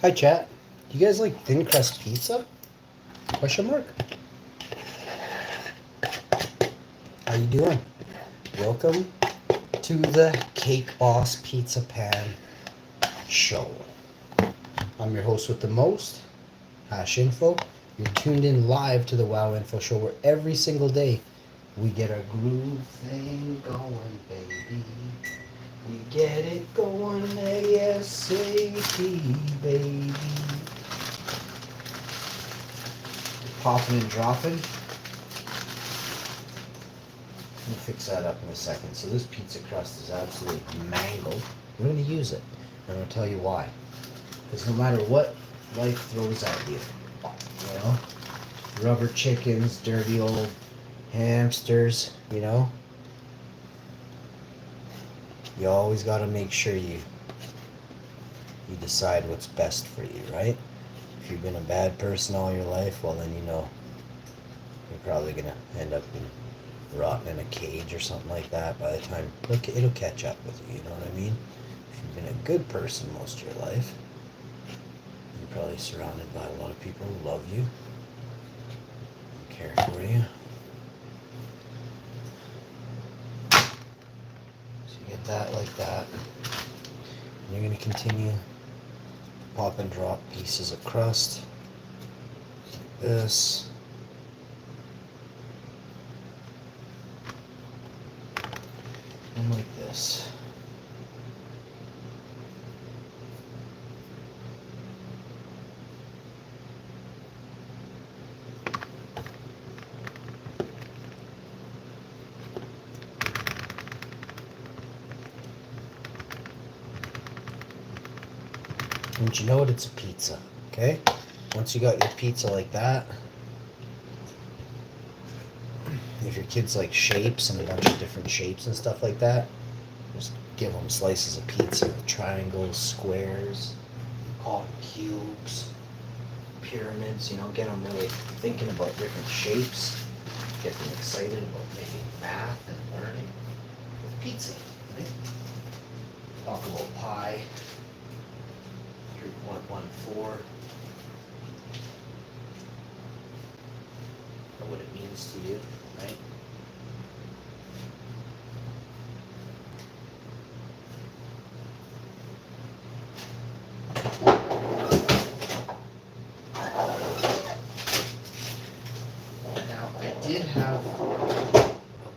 Hi, chat. Do you guys like thin crust pizza? Question mark. How you doing? Welcome to the Cake Boss Pizza Pan Show. I'm your host with the most, Hash Info. You're tuned in live to the Wow Info Show, where every single day we get our groove thing going, baby. We get it going ASAP, baby. Popping and dropping. We'll fix that up in a second. So this pizza crust is absolutely mangled. I'm going to use it. And I'm going to tell you why. Because no matter what life throws at you, you know, rubber chickens, dirty old hamsters, you know, you always got to make sure you decide what's best for you, right? If you've been a bad person all your life, well then you know you're probably going to end up rotting in a cage or something like that by the time it'll catch up with you, you know what I mean? If you've been a good person most of your life, you're probably surrounded by a lot of people who love you and care for you. So you get that like that. And you're going to continue pop and drop pieces of crust like this. And like this. And you know what? It's a pizza, okay? Once you got your pizza like that, if your kids like shapes and a bunch of different shapes and stuff like that, just give them slices of pizza, triangles, squares, call them cubes, pyramids, you know, get them really thinking about different shapes, get them excited about making math and learning with pizza, right? Talk about pi, 3.14, or what it means to you, right? Now, I did have a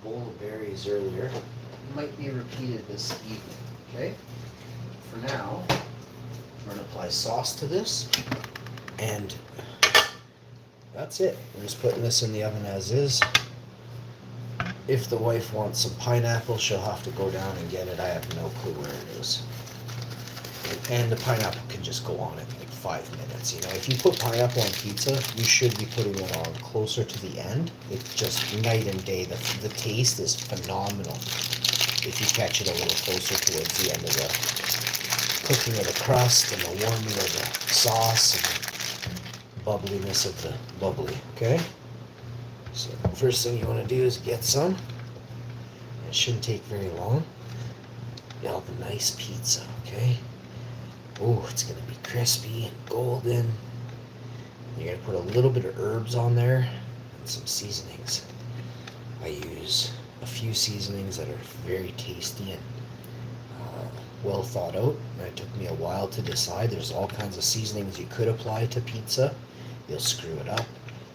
bowl of berries earlier. It might be repeated this evening, okay? For now, we're going to apply sauce to this, and that's it. We're just putting this in the oven as is. If the wife wants some pineapple, she'll have to go down and get it. I have no clue where it is. And the pineapple can just go on it like 5 minutes. You know, if you put pineapple on pizza, you should be putting it on closer to the end. It's just night and day. The taste is phenomenal if you catch it a little closer towards the end of the cooking of the crust and the warming of the sauce and the bubbliness of the bubbly. Okay? So first thing you want to do is get some. It shouldn't take very long. Get all the nice pizza, okay? Oh, it's going to be crispy and golden. You're going to put a little bit of herbs on there and some seasonings. I use a few seasonings that are very tasty and well thought out. And it took me a while to decide. There's all kinds of seasonings you could apply to pizza. You'll screw it up.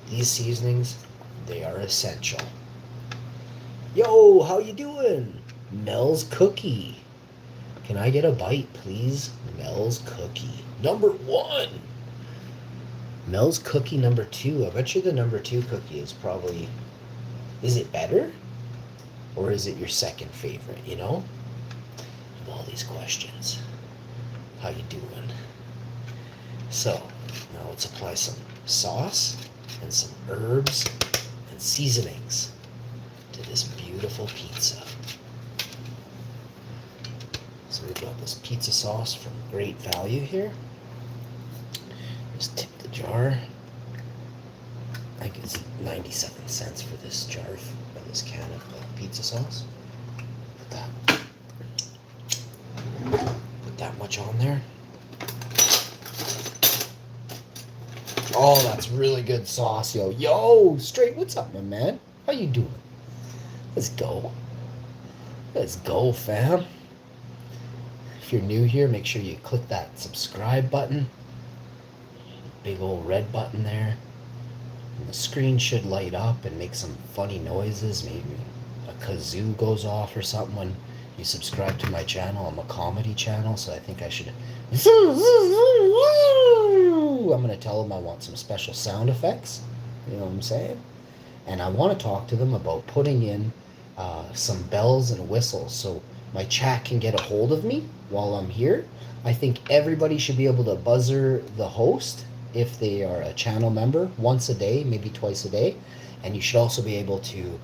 These seasonings, they are essential. Yo, how you doing? Mel's Cookie. Can I get a bite, please? Mel's Cookie. Number 1. Mel's Cookie number 2. I bet you the number 2 cookie is probably... Is it better? Or is it your second favorite, you know? All these questions. How you doing? So, now let's apply some sauce and some herbs and seasonings to this beautiful pizza. So we've got this pizza sauce from Great Value here. Just tip the jar. I think it's 97 cents for this jar, for this can of pizza sauce. Put that much on there. Oh, that's really good sauce, yo. Yo, straight, what's up, my man? How you doing? Let's go. Let's go, fam. If you're new here, make sure you click that subscribe button. Big old red button there. And the screen should light up and make some funny noises. Maybe a kazoo goes off or something when you subscribe to my channel. I'm a comedy channel, so I think I should. I'm going to tell them I want some special sound effects. You know what I'm saying? And I want to talk to them about putting in some bells and whistles so my chat can get a hold of me while I'm here. I think everybody should be able to buzzer the host if they are a channel member once a day, maybe twice a day. And you should also be able to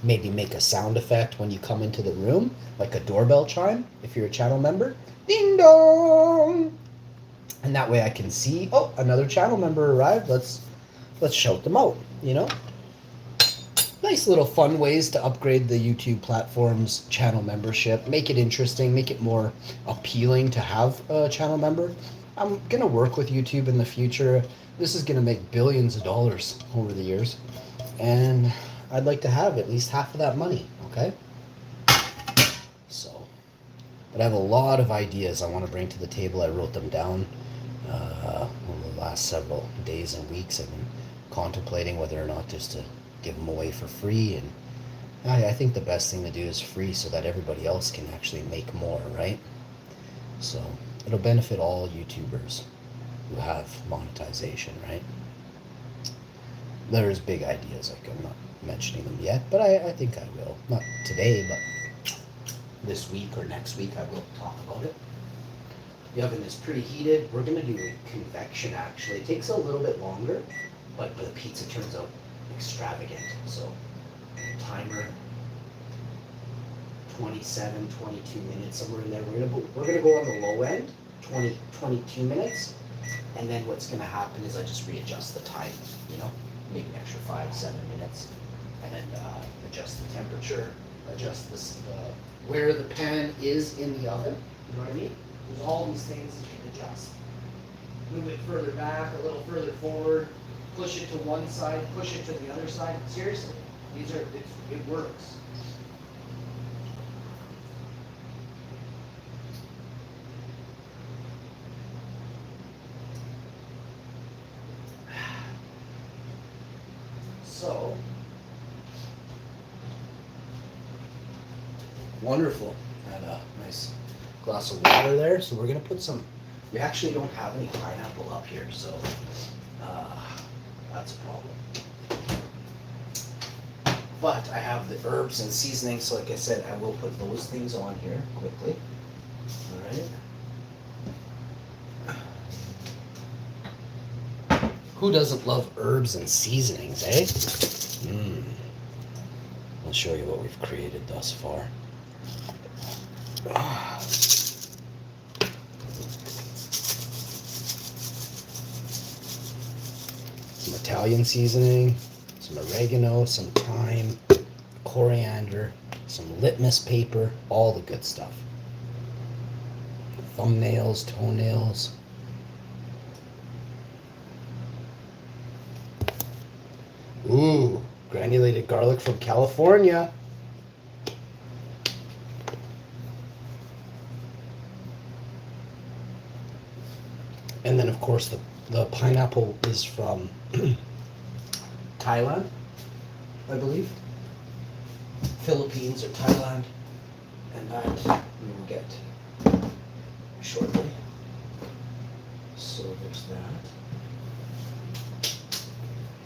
maybe make a sound effect when you come into the room, like a doorbell chime if you're a channel member. Ding dong! And that way I can see, oh, another channel member arrived. Let's shout them out, you know? Nice little fun ways to upgrade the YouTube platform's channel membership. Make it interesting, make it more appealing to have a channel member. I'm going to work with YouTube in the future. This is going to make billions of dollars over the years. And I'd like to have at least half of that money, okay? So, but I have a lot of ideas I want to bring to the table. I wrote them down over the last several days and weeks. I've been contemplating whether or not just to give them away for free, and I think the best thing to do is free so that everybody else can actually make more, right? So it'll benefit all YouTubers who have monetization, right? There's big ideas, like I'm not mentioning them yet, but I think I will. Not today, but this week or next week I will talk about it. The oven is pretty heated. We're going to do convection, actually. It takes a little bit longer, but the pizza turns out extravagant. So timer 27, 22 minutes, somewhere in there. We're gonna go on the low end, 22 minutes, and then what's gonna happen is I just readjust the time, you know, maybe an extra 5-7 minutes, and then adjust the temperature, adjust this where the pan is in the oven. You know what I mean? There's all these things that you can adjust. Move it further back, a little further forward. Push it to one side, push it to the other side. Seriously, it works. So, wonderful. Had a nice glass of water there. So we're gonna put some. We actually don't have any pineapple up here, so. That's a problem. But I have the herbs and seasonings, so like I said, I will put those things on here quickly. Alright. Who doesn't love herbs and seasonings, eh? I'll show you what we've created thus far. Some Italian seasoning, some oregano, some thyme, coriander, some litmus paper, all the good stuff. Thumbnails, toenails. Ooh, granulated garlic from California. And then, of course, the pineapple is from Thailand, I believe. Philippines or Thailand. And that we will get shortly. So there's that.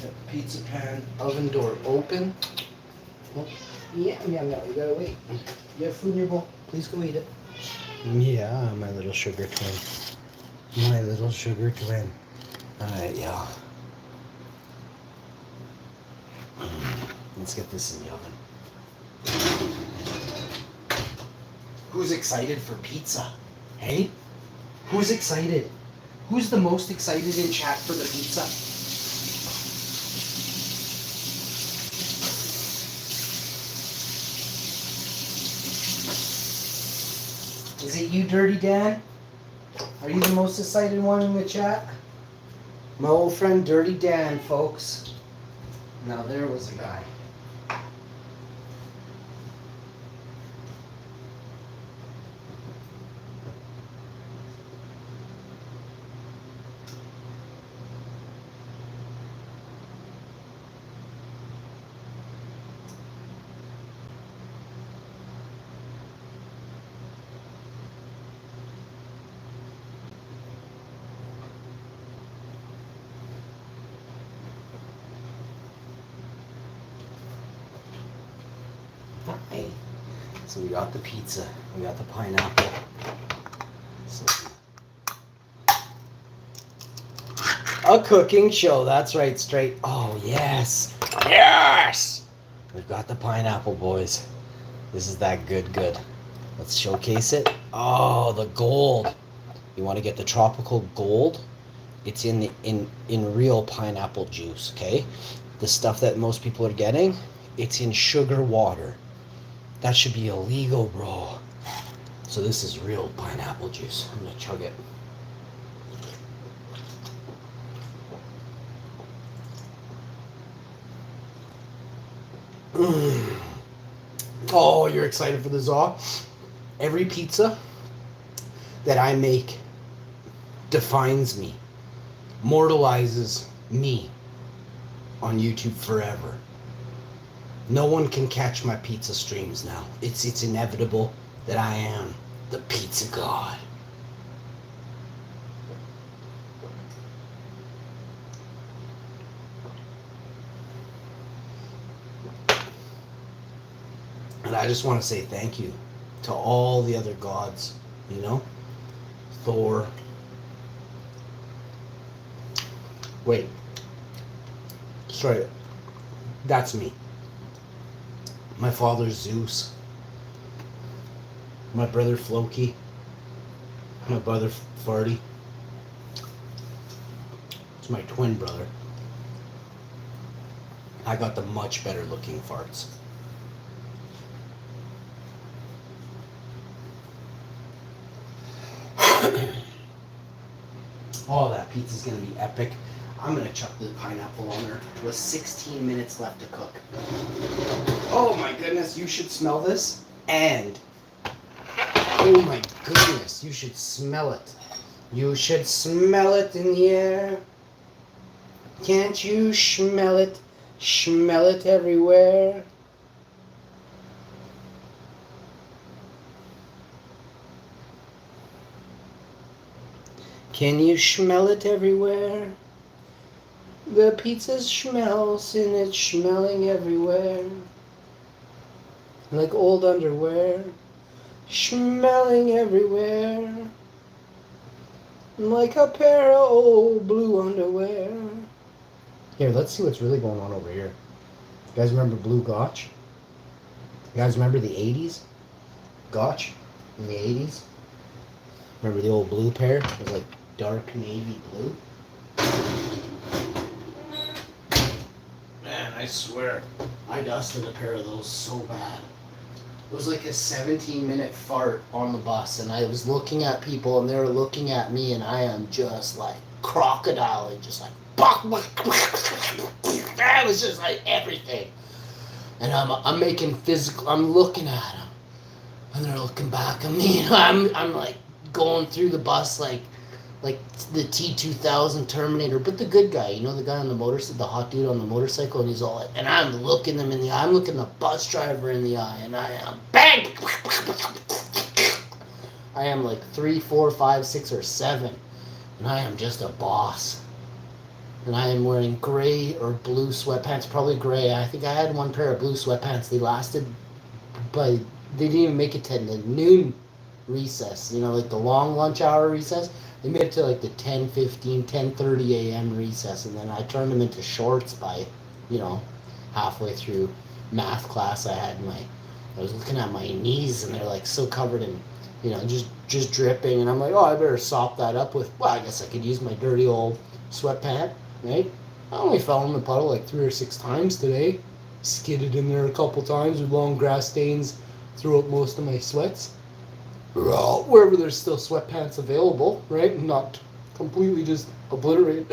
Got the pizza pan, oven door open. Oh, yeah, you gotta wait. You have food in your bowl? Please go eat it. Yeah, my little sugar twin. My little sugar twin. Alright, yeah. Let's get this in the oven. Who's excited for pizza? Hey? Who's excited? Who's the most excited in chat for the pizza? Is it you, Dirty Dan? Are you the most excited one in the chat? My old friend Dirty Dan, folks. Now there was a guy. Hi. So we got the pizza. We got the pineapple. So, a cooking show. That's right, straight. Oh, yes. Yes! We've got the pineapple, boys. This is that good. Let's showcase it. Oh, the gold. You want to get the tropical gold? It's in real pineapple juice, okay? The stuff that most people are getting, it's in sugar water. That should be illegal, bro. So this is real pineapple juice. I'm gonna chug it. Oh, you're excited for the Zaw? Every pizza that I make defines me, mortalizes me on YouTube forever. No one can catch my pizza streams now. It's inevitable that I am the pizza god. And I just want to say thank you to all the other gods, you know? Thor. Wait. Sorry. That's me. My father Zeus. My brother Floki. My brother Farty. It's my twin brother. I got the much better looking farts. Oh, that pizza's gonna be epic. I'm gonna chuck the pineapple on there. With 16 minutes left to cook. Oh my goodness, you should smell this. And, oh my goodness, you should smell it. You should smell it in the air. Can't you smell it? Smell it everywhere. Can you smell it everywhere? The pizza smells and it's smelling everywhere. Like old underwear. Smelling everywhere. Like a pair of old blue underwear. Here, let's see what's really going on over here. You guys remember Blue Gotch? You guys remember the 80s? Gotch in the 80s? Remember the old blue pair? It was like dark navy blue. Man, I swear, I dusted a pair of those so bad. It was like a 17-minute fart on the bus, and I was looking at people, and they were looking at me, and I am just like crocodiling, just like, that was just like everything. And I'm making physical, I'm looking at them, and they're looking back at me, and I'm like going through the bus like the T-2000 Terminator, but the good guy, you know, the guy on the motorcycle, the hot dude on the motorcycle, and he's all like, and I'm looking them in the eye, I'm looking the bus driver in the eye, and I am bang! I am like 3, 4, 5, 6, or 7, and I am just a boss. And I am wearing gray or blue sweatpants, probably gray. I think I had one pair of blue sweatpants. They lasted, but they didn't even make it to the noon recess, you know, like the long lunch hour recess. They made it to like the 10:15, 10:30 a.m. recess, and then I turned them into shorts by, you know, halfway through math class. I was looking at my knees, and they're like so covered in, you know, just dripping, and I'm like, oh, I better sop that up with, well, I guess I could use my dirty old sweatpant, right? I only fell in the puddle like 3 or 6 times today. Skidded in there a couple times with long grass stains throughout most of my sweats. wherever there's still sweatpants available, right? And not completely just obliterate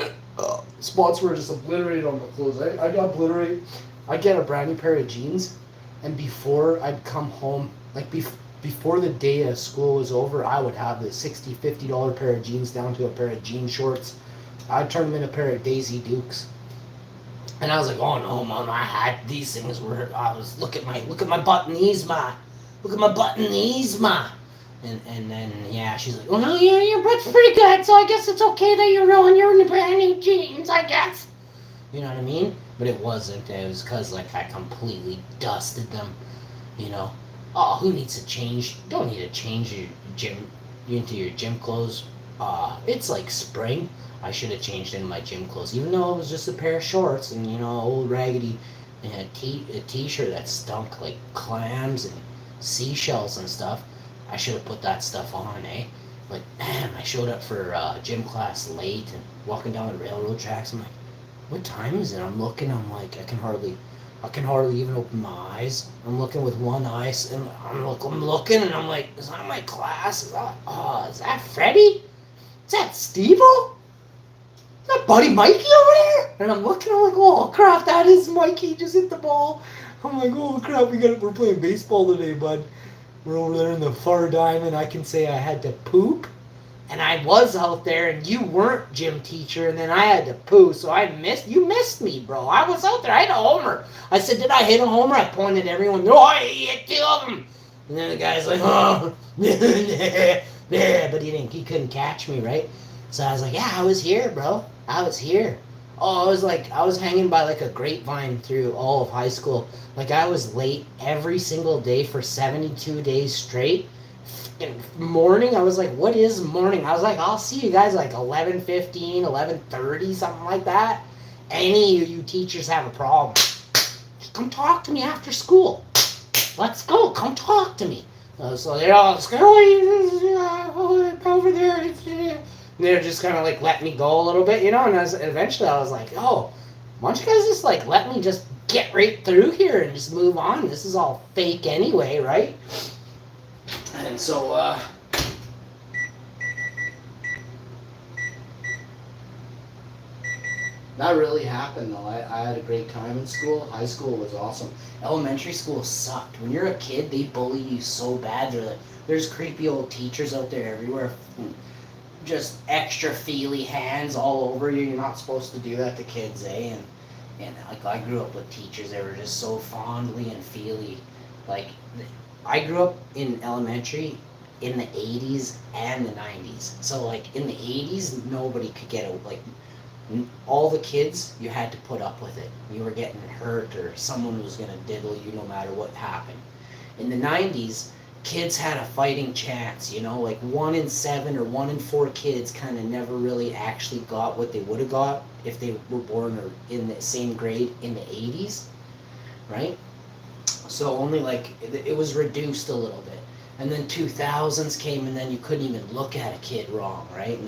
spots where just obliterate on the clothes. I'd obliterate. I'd get a brand new pair of jeans, and before I'd come home, like before the day of school was over, I would have the $60, $50 pair of jeans down to a pair of jean shorts. I'd turn them in a pair of Daisy Dukes. And I was like, oh no, mom, I had these things where I was look at my button knees, ma. Look at my button knees, ma. And then yeah, she's like, well, no, yeah, your butt's pretty good, so I guess it's okay that you're rolling your brand new jeans, I guess. You know what I mean? But it wasn't. It was because like I completely dusted them. You know. Oh, who needs to change? Don't need to change your gym into your gym clothes. It's like spring. I should have changed into my gym clothes, even though it was just a pair of shorts and old raggedy and a t-shirt that stunk like clams and seashells and stuff. I should have put that stuff on, eh? But man, I showed up for gym class late and walking down the railroad tracks. I'm like, what time is it? I'm looking. I'm like, I can hardly even open my eyes. I'm looking with one eye, and I'm looking, and I'm like, is that my class? Is that Freddie? Is that Steve-O? Is that Buddy Mikey over there? And I'm looking, I'm like, oh crap, that is Mikey. Just hit the ball. I'm like, oh crap, we're playing baseball today, bud. We're over there in the far diamond. I can say I had to poop, and I was out there, and you weren't gym teacher, and then I had to poo, so you missed me, bro. I was out there. I hit a homer. I said, did I hit a homer? I pointed at everyone. No, I hit two of them. And then the guy's like, oh, but he couldn't catch me, right? So I was like, yeah, I was here, bro. I was here. Oh, I was hanging by like a grapevine through all of high school. Like I was late every single day for 72 days straight. In morning, I was like, what is morning? I was like, I'll see you guys like 11:15, 11:30, something like that. Any of you teachers have a problem, come talk to me after school. Let's go. Come talk to me. So they're all just going, over there. And they're just kind of like let me go a little bit, And eventually I was like, oh, why don't you guys just like let me just get right through here and just move on? This is all fake anyway, right? And so, that really happened though. I had a great time in school. High school was awesome. Elementary school sucked. When you're a kid, they bully you so bad. There's creepy old teachers out there everywhere. Just extra feely hands all over you. You're not supposed to do that to kids, eh? And like I grew up with teachers that were just so fondly and feely. Like I grew up in elementary in the 80s and the 90s. So like in the 80s, nobody could get a like all the kids, you had to put up with it. You were getting hurt or someone was going to diddle you no matter what happened. In the 90s, kids had a fighting chance, like 1 in 7 or 1 in 4 kids kind of never really actually got what they would have got if they were born or in the same grade in the 80s, right? So only like it was reduced a little bit. And then 2000s came and then you couldn't even look at a kid wrong, right? And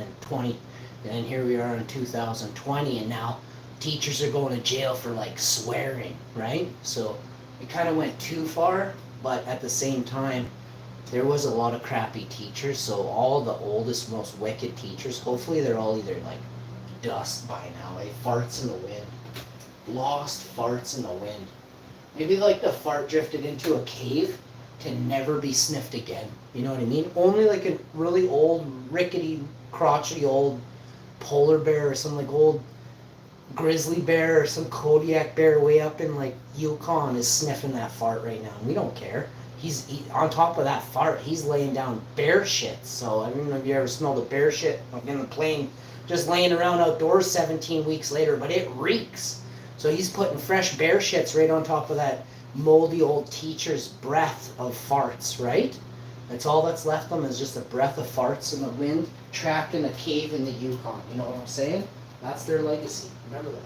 then here we are in 2020 and now teachers are going to jail for like swearing, right? So it kind of went too far, but at the same time, there was a lot of crappy teachers, so all the oldest, most wicked teachers, hopefully they're all either like dust by now, like farts in the wind. Lost farts in the wind. Maybe like the fart drifted into a cave to never be sniffed again. You know what I mean? Only like a really old, rickety, crotchety old polar bear or some like old grizzly bear or some Kodiak bear way up in like Yukon is sniffing that fart right now, and we don't care. On top of that fart, he's laying down bear shit. So I don't know if you ever smelled a bear shit like in the plane, just laying around outdoors 17 weeks later, but it reeks. So he's putting fresh bear shits right on top of that moldy old teacher's breath of farts, right? That's all that's left them is just a breath of farts in the wind, trapped in a cave in the Yukon. You know what I'm saying? That's their legacy. Remember that.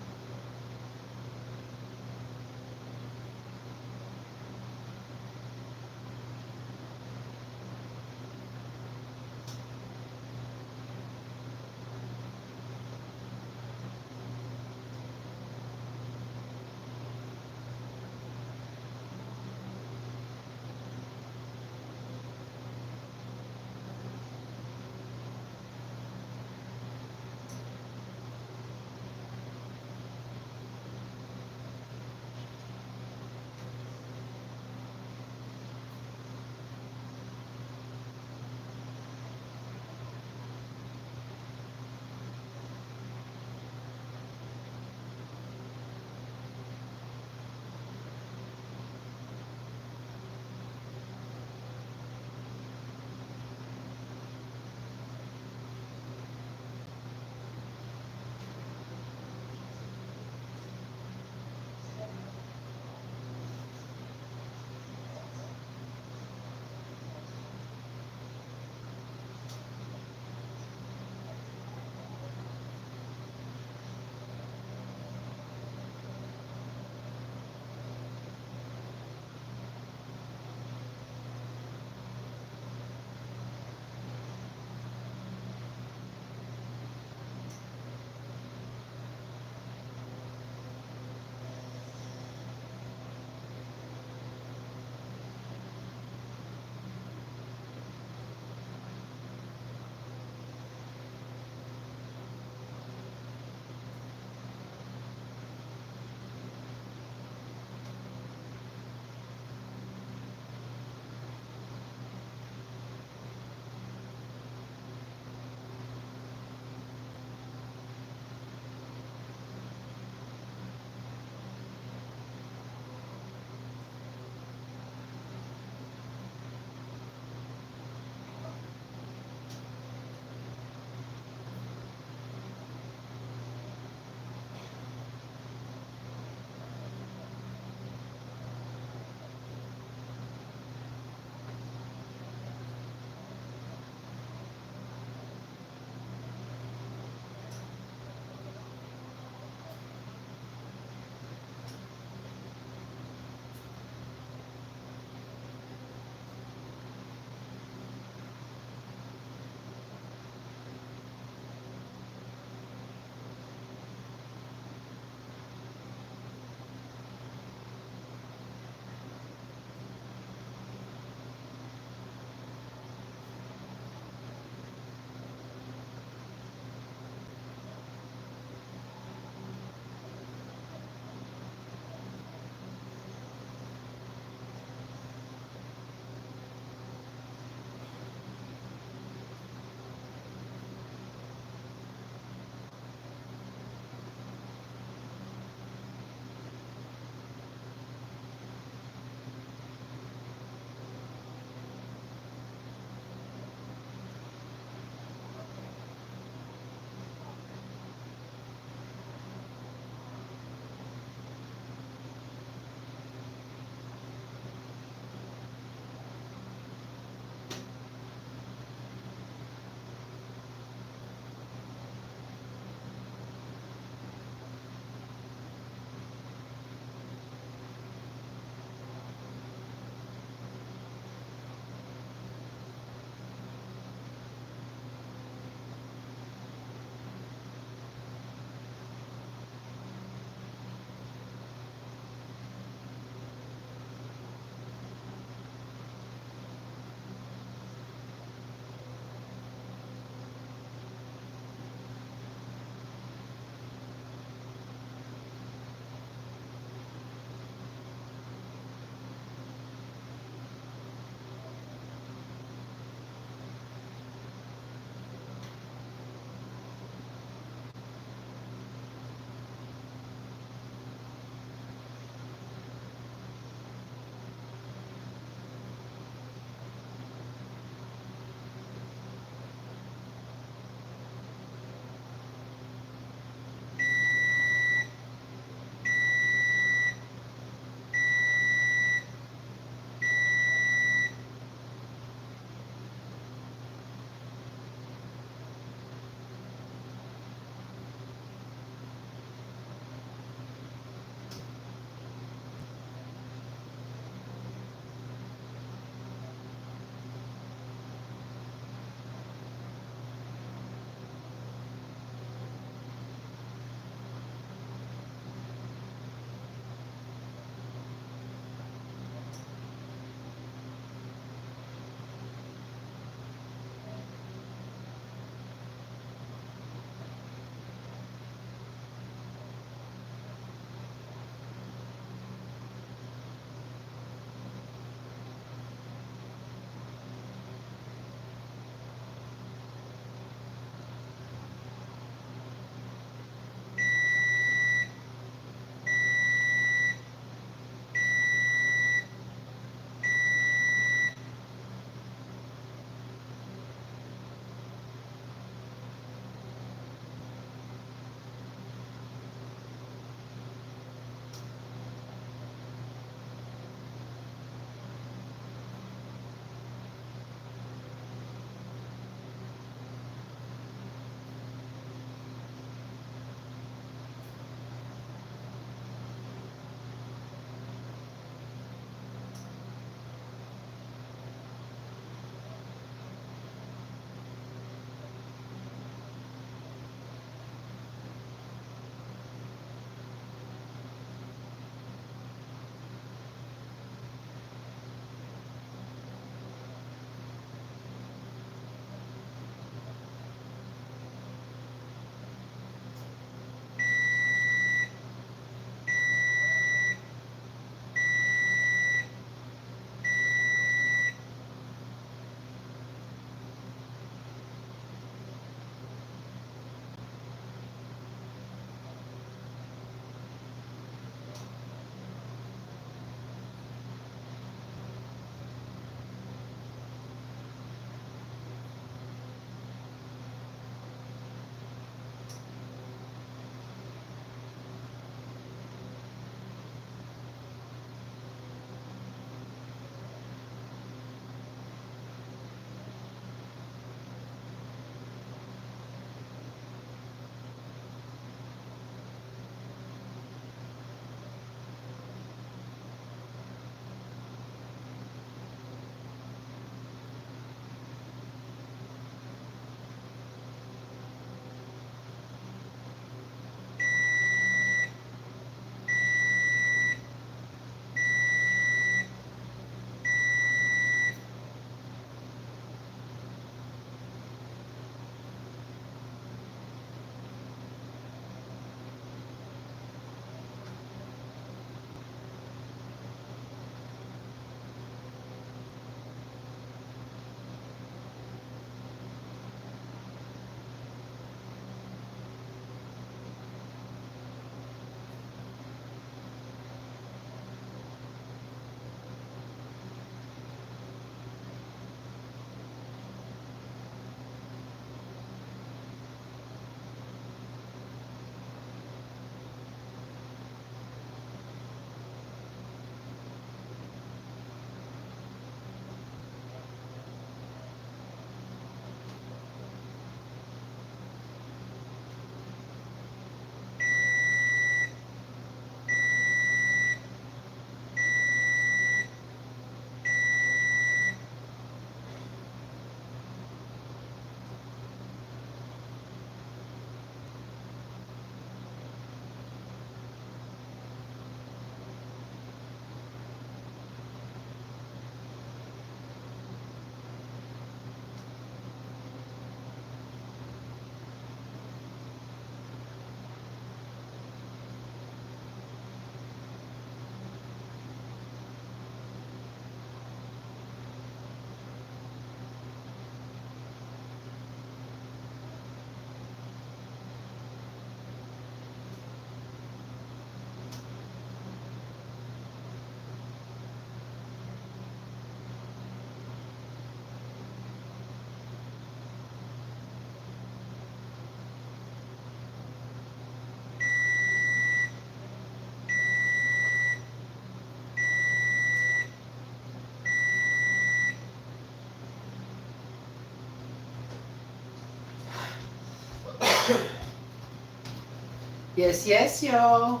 Yes, yes, yo.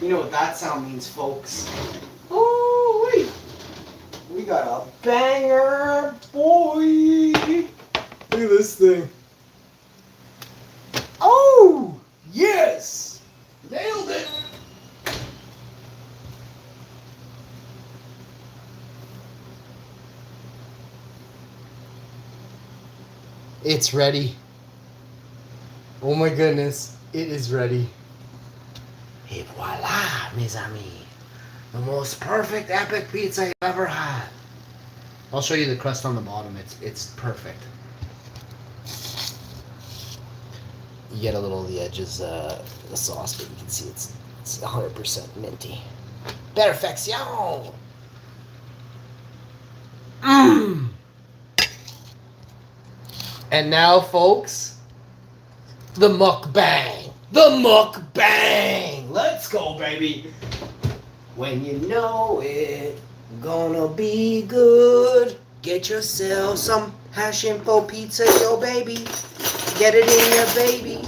You know what that sound means, folks. Oh, wait. We got a banger, boy. Look at this thing. Oh, yes. Nailed it. It's ready. Oh my goodness, it is ready. Et voila, mes amis. The most perfect epic pizza you've ever had. I'll show you the crust on the bottom. It's perfect. You get a little of the edges, the sauce, but you can see it's 100% minty. Perfection. Mmm. And now, folks, the mukbang. The mukbang. Let's go, baby. When you know it, gonna be good. Get yourself some hash info pizza, yo, baby. Get it in your baby.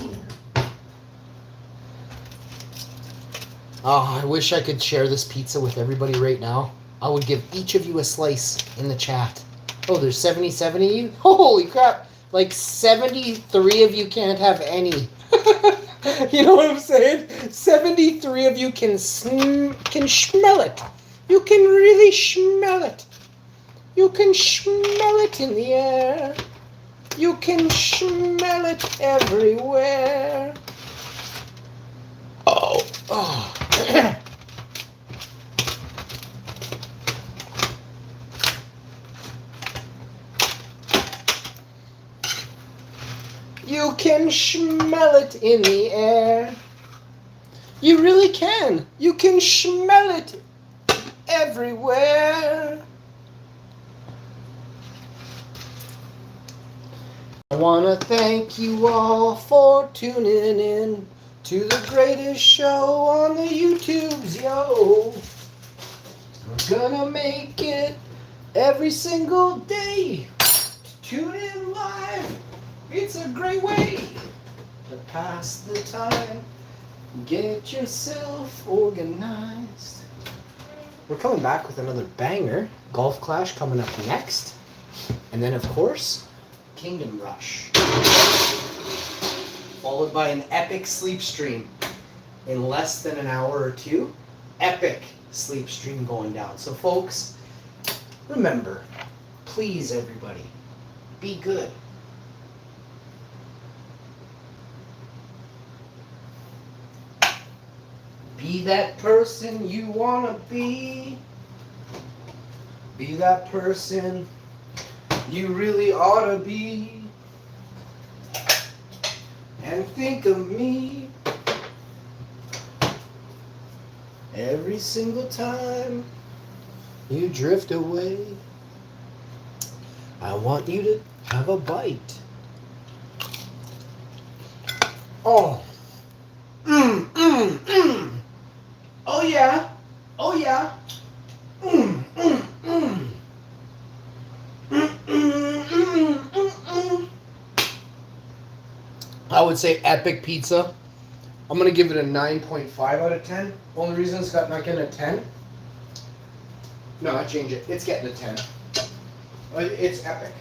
Oh, I wish I could share this pizza with everybody right now. I would give each of you a slice in the chat. Oh, there's 77 of you? Holy crap. Like 73 of you can't have any. You know what I'm saying? 73 of you can smell it. You can really smell it. You can smell it in the air. You can smell it everywhere. Oh. Oh. You can smell it in the air. You really can. You can smell it everywhere. I want to thank you all for tuning in to the greatest show on the YouTubes, yo. We're gonna make it every single day. Tune in live. It's a great way to pass the time. Get yourself organized. We're coming back with another banger. Golf Clash coming up next. And then, of course, Kingdom Rush. Followed by an epic sleep stream in less than an hour or two. Epic sleep stream going down. So, folks, remember, please, everybody, be good. Be that person you want to be. Be that person you really ought to be. And think of me every single time you drift away. I want you to have a bite. Oh. Oh yeah. Oh yeah. I would say epic pizza. I'm gonna give it a 9.5 out of 10. Only reason it's not getting a 10. No, I change it. It's getting a 10. It's epic.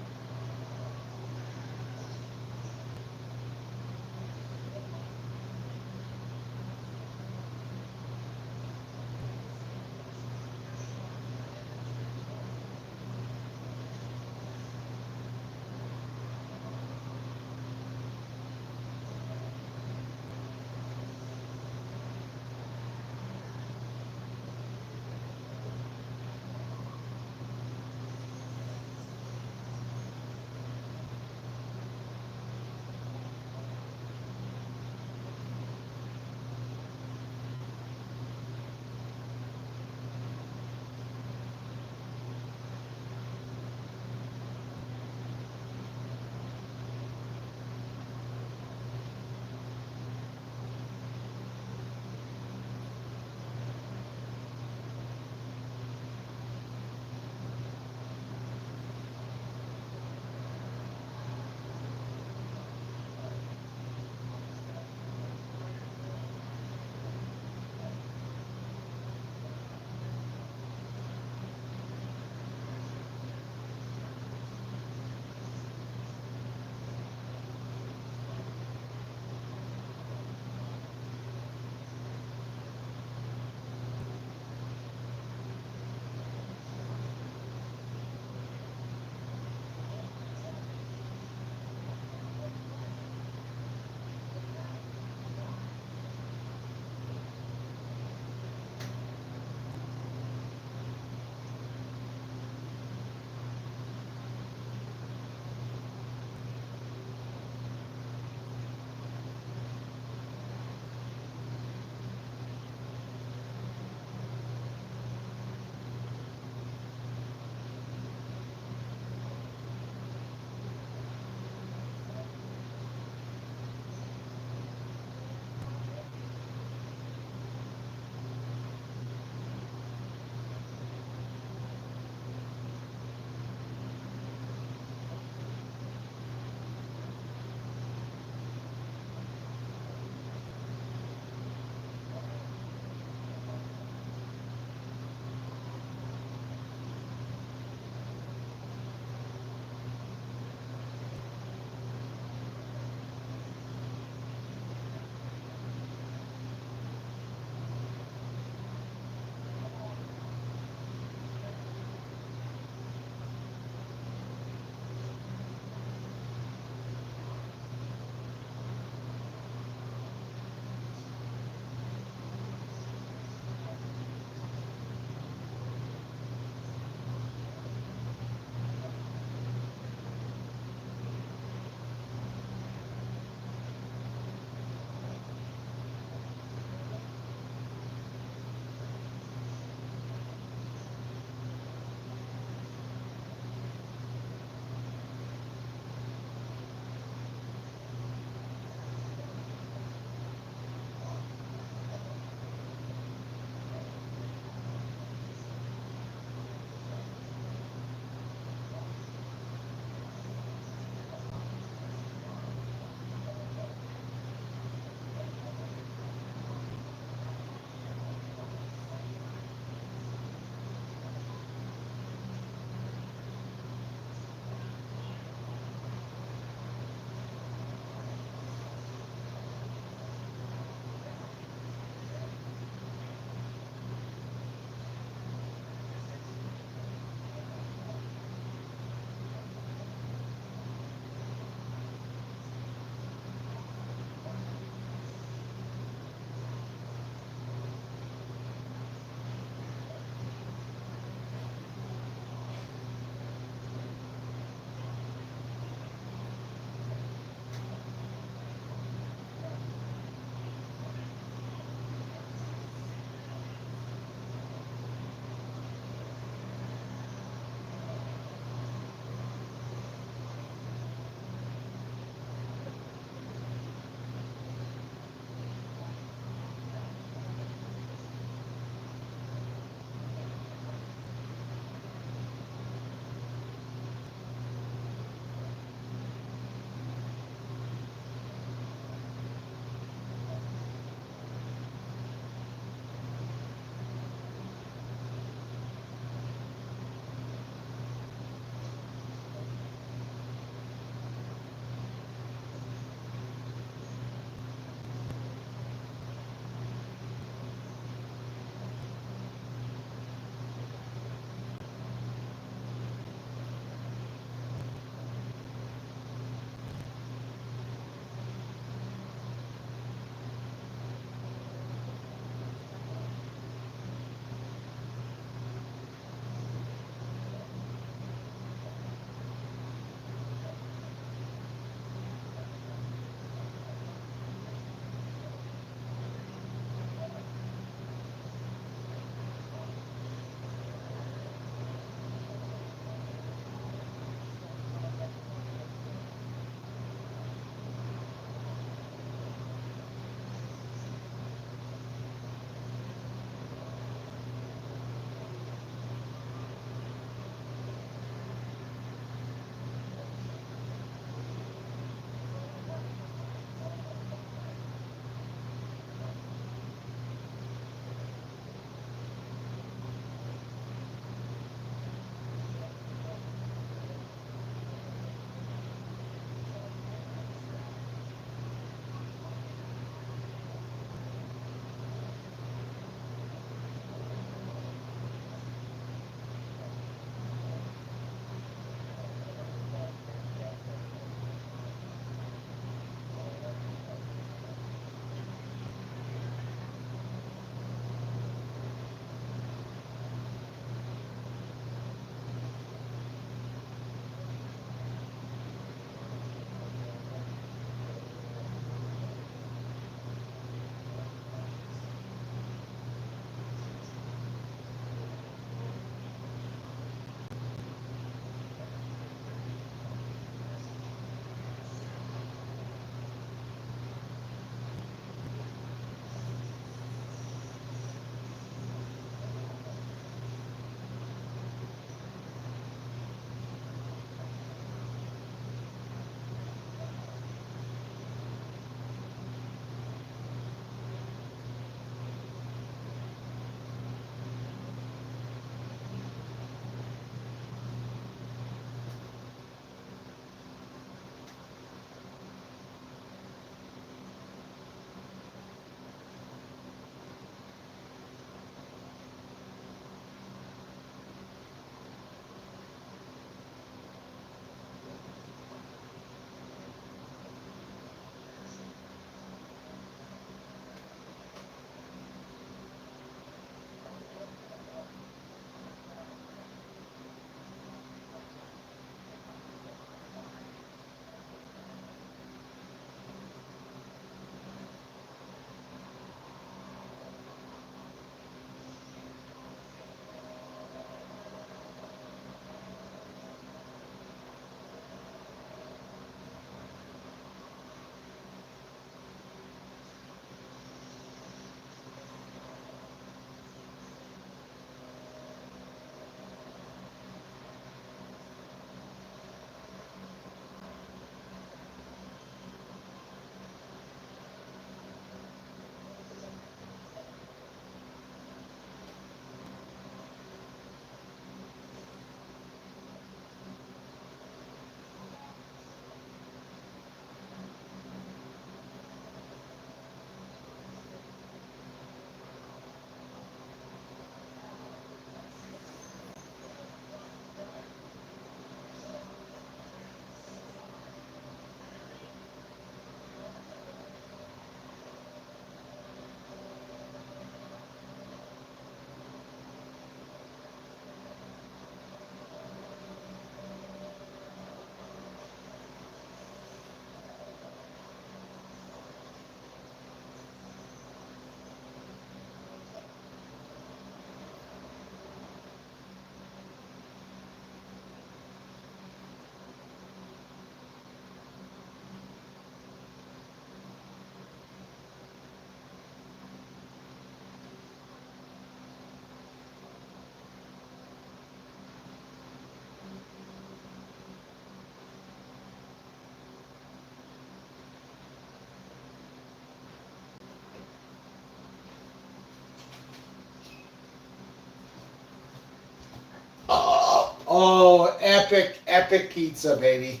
Oh, epic pizza, baby.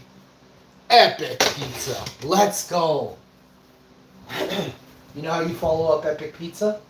Epic Pizza. Let's go. You know how you follow up Epic Pizza?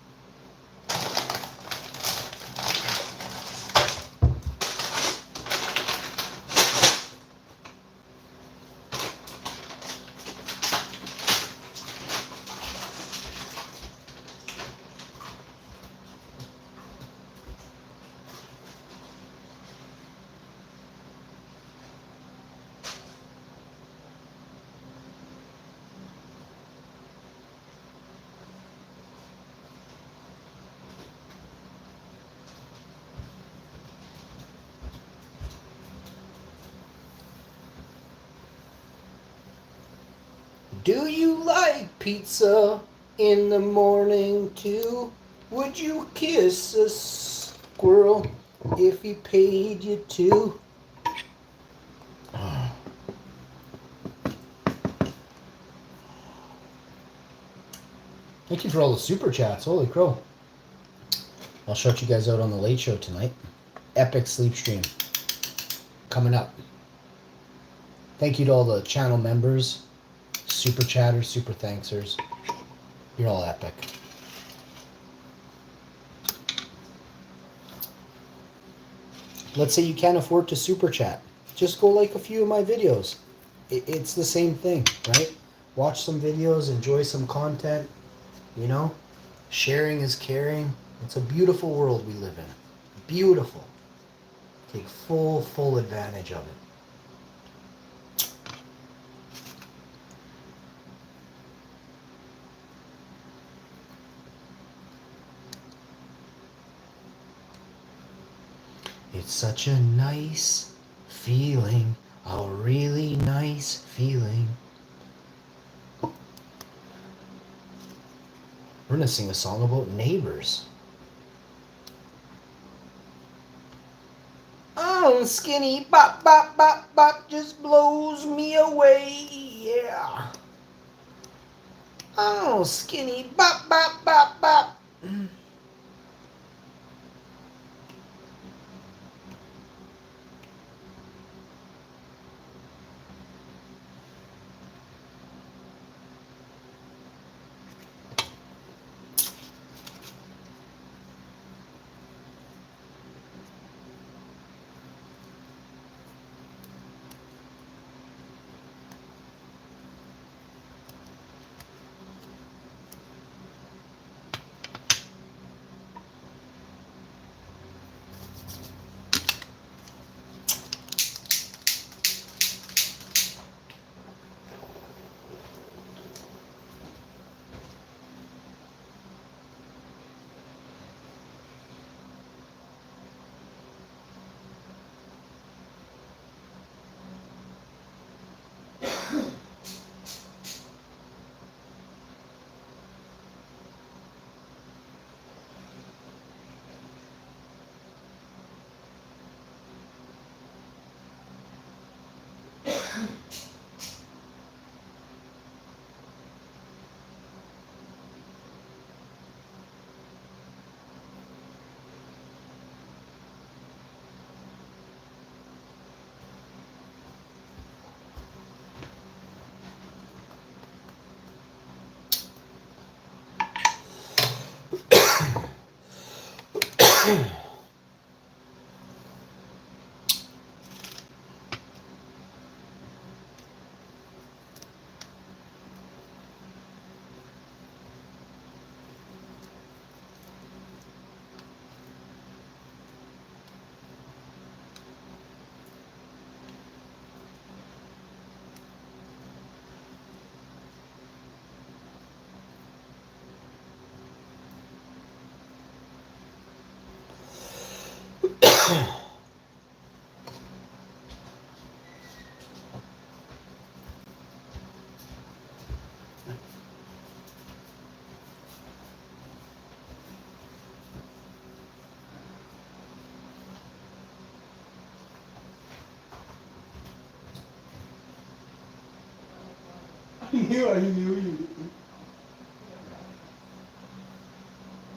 Do you like pizza in the morning too? Would you kiss a squirrel if he paid you to? Thank you for all the super chats. Holy crow. I'll shout you guys out on the late show tonight. Epic sleep stream coming up. Thank you to all the channel members, super chatters, super thanksers. You're all epic. Let's say you can't afford to super chat. Just go like a few of my videos. It's the same thing, right? Watch some videos, enjoy some content, you know? Sharing is caring. It's a beautiful world we live in. Beautiful. Take full advantage of it. It's such a nice feeling, a really nice feeling. We're gonna sing a song about neighbors. Oh, skinny bop bop bop bop just blows me away, yeah. Oh, skinny bop bop bop bop. I knew you.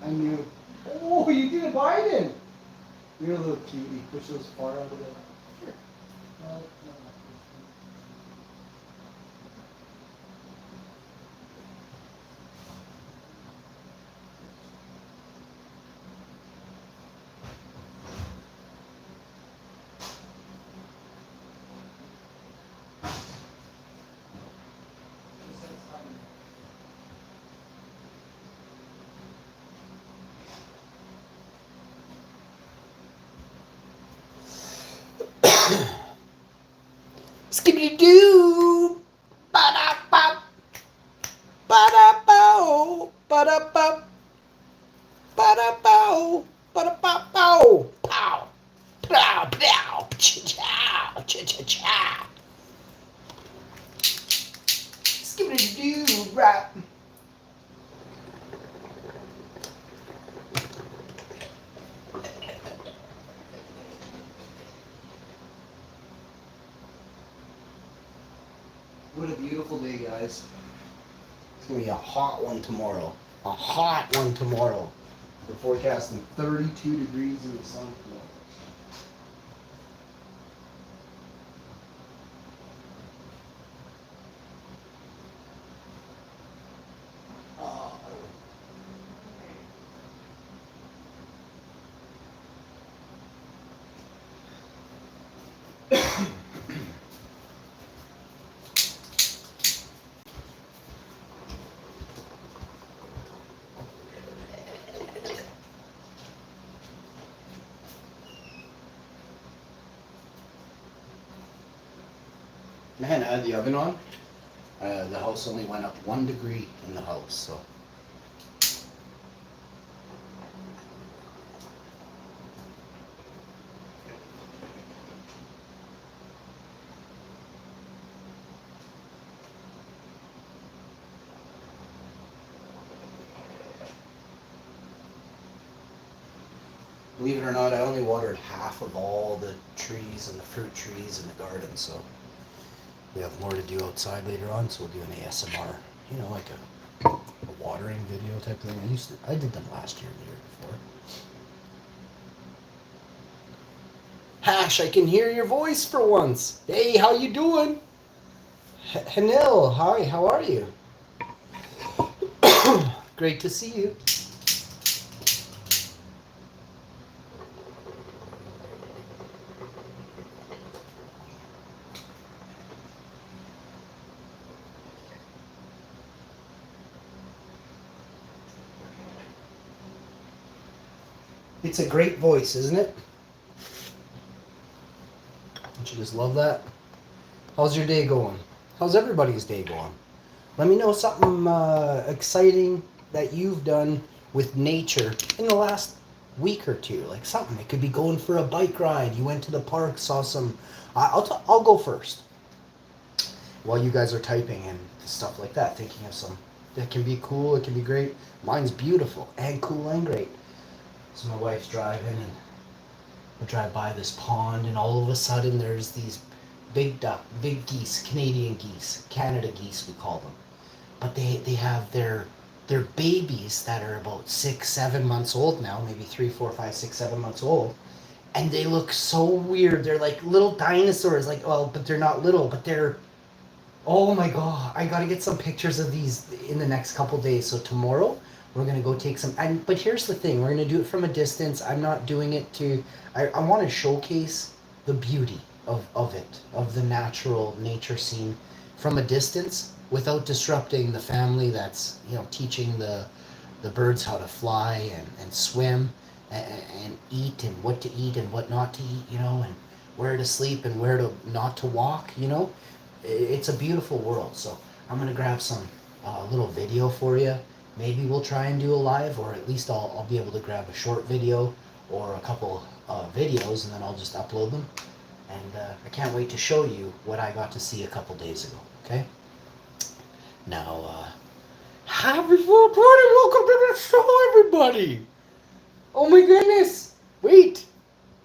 I knew. Oh, you did it, Biden. You're a little cutie. Push those far out of there. Skibbity doo! Ba da bop! Ba da bow! Ba da bop! Ba da bow! Ba da bop bow! Pow! Pow! Pow! Cha-chow! Cha-cha-chow! Skibbity doo! Rap! What a beautiful day, guys. It's gonna be a hot one tomorrow. A hot one tomorrow. We're forecasting 32 degrees in the sun tomorrow. Man, I had the oven on. The house only went up 1 degree in the house, so. Believe it or not, I only watered half of all the trees and the fruit trees in the garden, so we have more to do outside later on, so we'll do an ASMR, you know, like a watering video type thing. I did them last year and the year before. Hash, I can hear your voice for once. Hey, how you doing? Hanil, hi, how are you? Great to see you. It's a great voice, isn't it? Don't you just love that? How's your day going? How's everybody's day going? Let me know something exciting that you've done with nature in the last week or two. Like something. It could be going for a bike ride. You went to the park, saw some. I'll go first. While you guys are typing and stuff like that, thinking of some that can be cool. It can be great. Mine's beautiful and cool and great. So my wife's driving and we drive by this pond and all of a sudden there's these big geese, Canadian geese, Canada geese we call them. But they have their babies that are about 6, 7 months old now, maybe 3, 4, 5, 6, 7 months old. And they look so weird. They're like little dinosaurs, like, well, but they're not little, but they're, oh my God, I gotta get some pictures of these in the next couple days. So tomorrow, we're gonna go take some, but here's the thing, we're gonna do it from a distance. I'm not doing it to, I wanna showcase the beauty of it, of the natural nature scene from a distance without disrupting the family that's, you know, teaching the birds how to fly and swim and eat and what to eat and what not to eat, you know, and where to sleep and where to not to walk, you know. It's a beautiful world. So I'm gonna grab some little video for you. Maybe we'll try and do a live, or at least I'll be able to grab a short video or a couple videos, and then I'll just upload them. And I can't wait to show you what I got to see a couple days ago, okay? Now, happy 420, welcome to the show, everybody! Oh my goodness! Wait!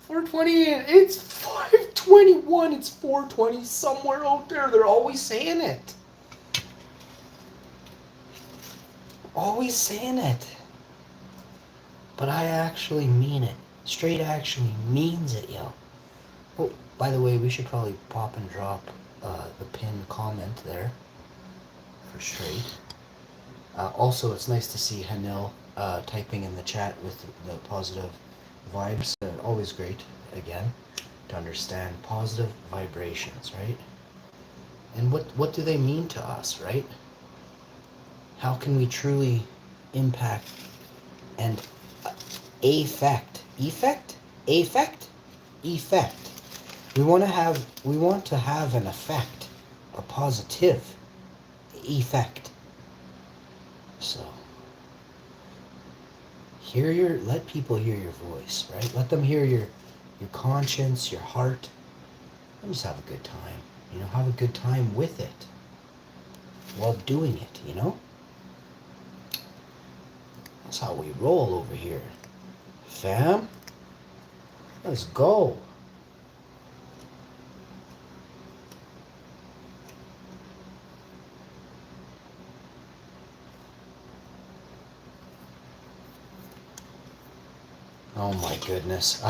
420, it's 521, it's 420 somewhere out there. They're always saying it. Always saying it. But I actually mean it. Straight actually means it, yo. Oh, by the way, we should probably pop and drop the pinned comment there for straight. Also, it's nice to see Hanil typing in the chat with the positive vibes. Always great, again, to understand positive vibrations, right? And what do they mean to us, right? How can we truly impact and affect? Effect. We want to have an effect, a positive effect. So let people hear your voice, right? Let them hear your conscience, your heart, and just have a good time. You know, have a good time with it while doing it, you know? That's how we roll over here. Fam, let's go. Oh my goodness.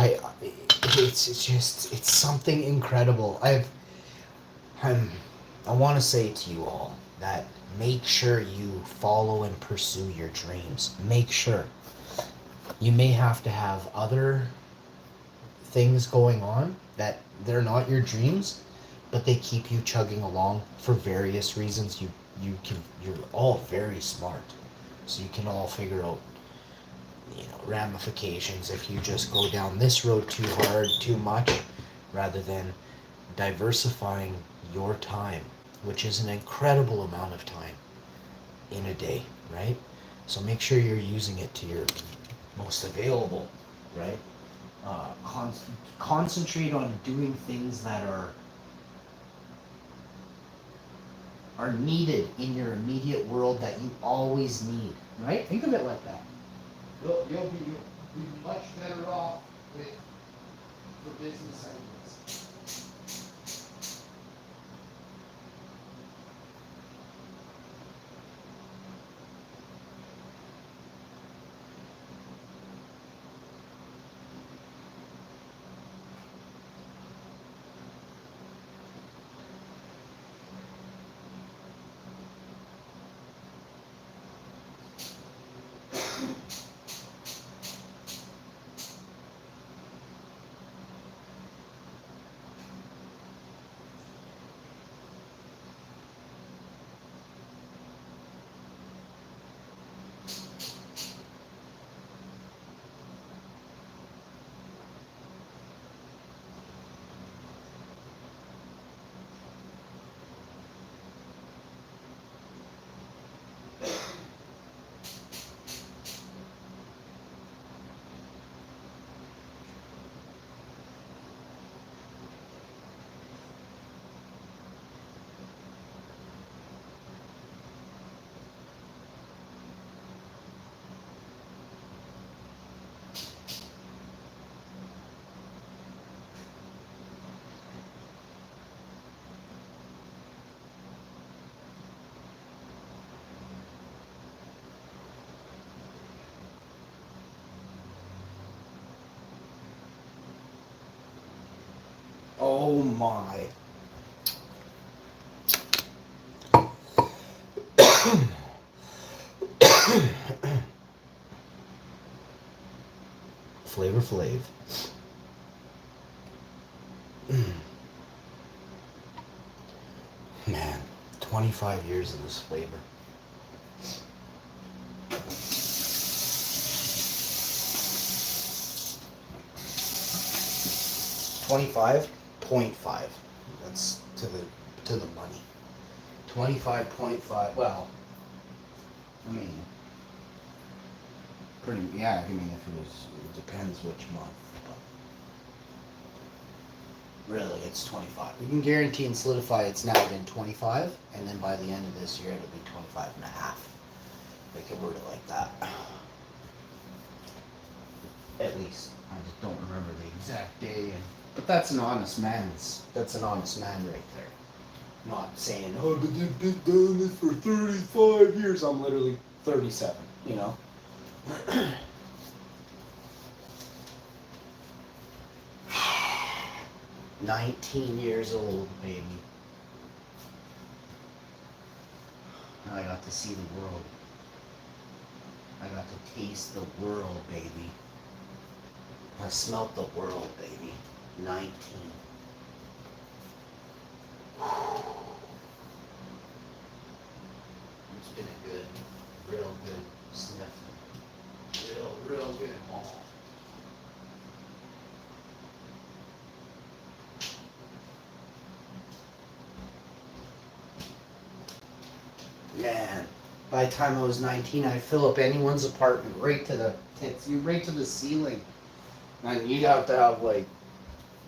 It's something incredible. I want to say to you all that make sure you follow and pursue your dreams. Make sure. You may have to have other things going on that they're not your dreams, but they keep you chugging along for various reasons. You're all very smart, so you can all figure out, you know, ramifications if you just go down this road too hard, too much, rather than diversifying your time, which is an incredible amount of time in a day, right? So make sure you're using it to your most available, right? Concentrate on doing things that are needed in your immediate world that you always need, right? Think of it like that. You'll be much better off for business ideas. Oh my. Flavor Flav. Man, 25 years of this flavor. $25.5. That's to the money. 25.5. Well, I mean, pretty. Yeah, I mean, it depends which month. But really, it's 25. We can guarantee and solidify it's now been 25, and then by the end of this year, it'll be 25 and a half. We can word it like that. At least. I just don't remember the exact day. But that's an honest man right there. Not saying, oh, but you've been doing this for 35 years. I'm literally 37, you know? 19 years old, baby. Now I got to see the world. I got to taste the world, baby. I smelt the world, baby. 19. It's been a good, real good sniff. Real good haul. Man, by the time I was 19, I'd fill up anyone's apartment right to the tits, right to the ceiling. And you'd have to have like,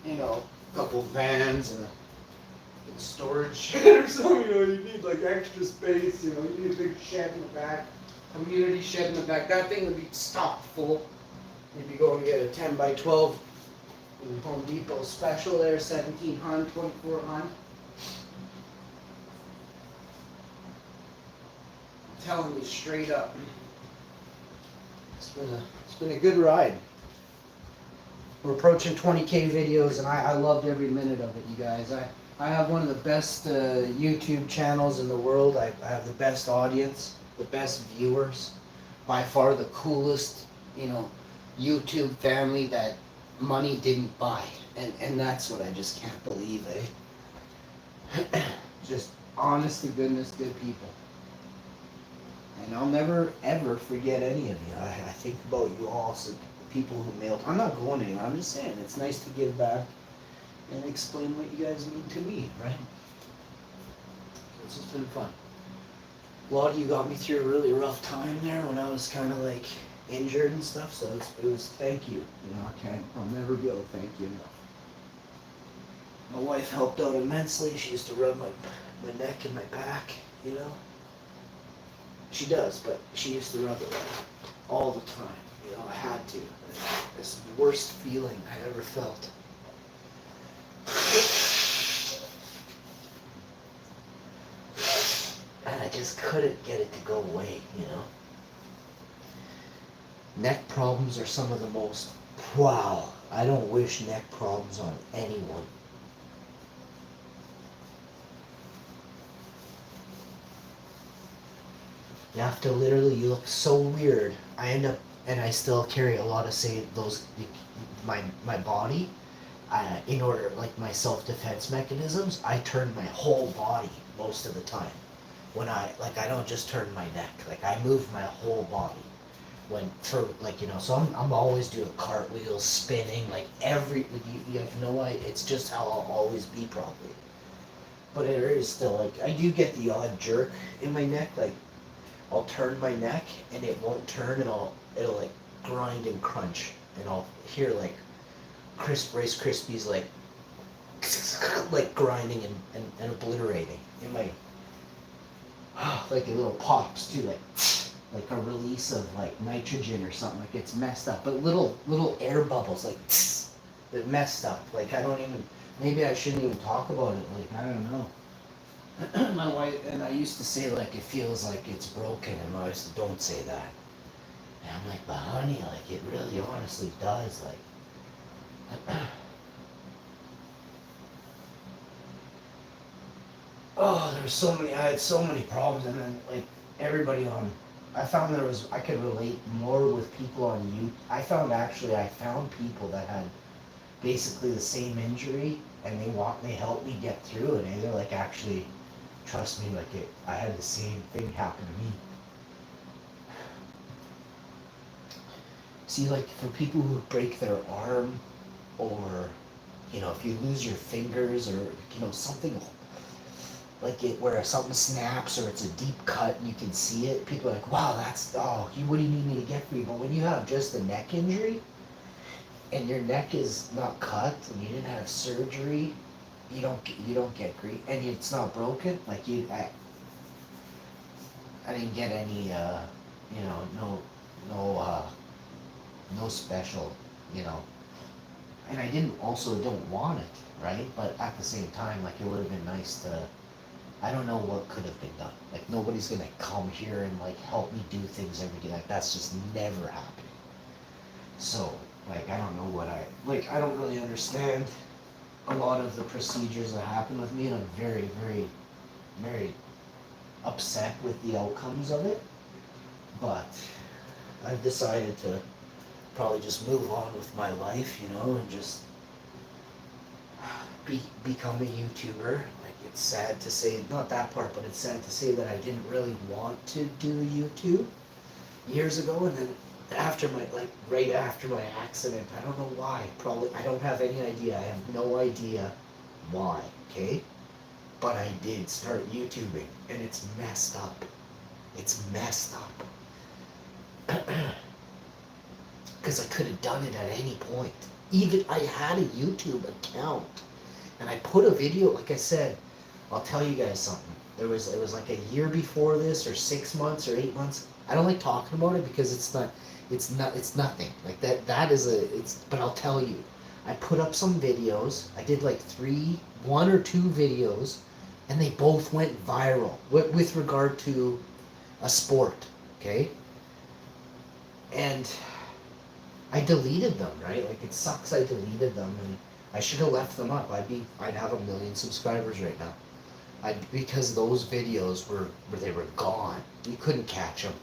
you know, a couple vans and a storage shed or something. You know, you need like extra space. You know, you need a big shed in the back, community shed in the back. That thing would be stocked full. If you go and get a 10 by 12 Home Depot special there, 1700, 2400. Telling you straight up, it's been a good ride. We're approaching 20K videos, and I loved every minute of it, you guys. I have one of the best YouTube channels in the world. I have the best audience, the best viewers, by far the coolest, you know, YouTube family that money didn't buy, and that's what I just can't believe, eh? Just honest to goodness, good people. And I'll never, ever forget any of you. I think about you all, so the people who mailed. I'm not going anywhere. I'm just saying, it's nice to give back and explain what you guys mean to me, right? This has been fun. A lot of you got me through a really rough time there when I was kind of like injured and stuff, so it was thank you. You know, I'll never be able to thank you enough. My wife helped out immensely. She used to rub my neck and my back, you know. She does, but she used to rub it all the time. You know, I had to. It's the worst feeling I ever felt. And I just couldn't get it to go away, you know. Neck problems are some of the most, wow, I don't wish neck problems on anyone. You have to literally, you look so weird. I end up, and I still carry a lot of, say, those, my body, in order, like my self-defense mechanisms, I turn my whole body most of the time. When I don't just turn my neck, like I move my whole body. You know, so I'm always doing cartwheels, spinning, like you have no idea, it's just how I'll always be probably. But it is still, like, I do get the odd jerk in my neck, like, I'll turn my neck and it won't turn, and it'll like grind and crunch, and I'll hear like Rice Krispies like grinding and obliterating in my like a little pops too, like a release of like nitrogen or something, like it's messed up, but little air bubbles like that messed up. Like I don't even, maybe I shouldn't even talk about it. Like I don't know. My wife and I used to say like it feels like it's broken, and my wife said don't say that. And I'm like, but honey, like it really honestly does. Like oh, there was so many. I had so many problems, and then like everybody on. I found I could relate more with people on you. I found people that had basically the same injury, and they helped me get through it, and they're like actually. Trust me, I had the same thing happen to me. See, like for people who break their arm, or, you know, if you lose your fingers, or, you know, something like it where something snaps or it's a deep cut and you can see it, people are like, wow, what do you need me to get for you? But when you have just a neck injury, and your neck is not cut, and you didn't have surgery, you don't get grief, and it's not broken. Like I didn't get any, you know, no special, you know, and I don't want it, right? But at the same time, like it would have been nice to. I don't know what could have been done. Like nobody's gonna come here and like help me do things every day. Like that's just never happening. So like I don't know I don't really understand a lot of the procedures that happen with me, and I'm very, very, very upset with the outcomes of it. But I've decided to probably just move on with my life, you know, and just become a YouTuber. Like, it's sad to say, not that part, but it's sad to say that I didn't really want to do YouTube years ago, and then after my, like, right after my accident, I don't know why, probably, I don't have any idea, I have no idea why, okay? But I did start YouTubing, and it's messed up. It's messed up. Because I could have done it at any point. Even, I had a YouTube account, and I put a video, like I said, I'll tell you guys something. It was like a year before this, or 6 months, or 8 months. I don't like talking about it because it's nothing. Like but I'll tell you. I put up some videos. I did like 1 or 2 videos, and they both went viral with regard to a sport, okay? And I deleted them, right? Like, it sucks I deleted them, and I should have left them up. I'd have 1 million subscribers right now. Because those videos were gone. You couldn't catch them.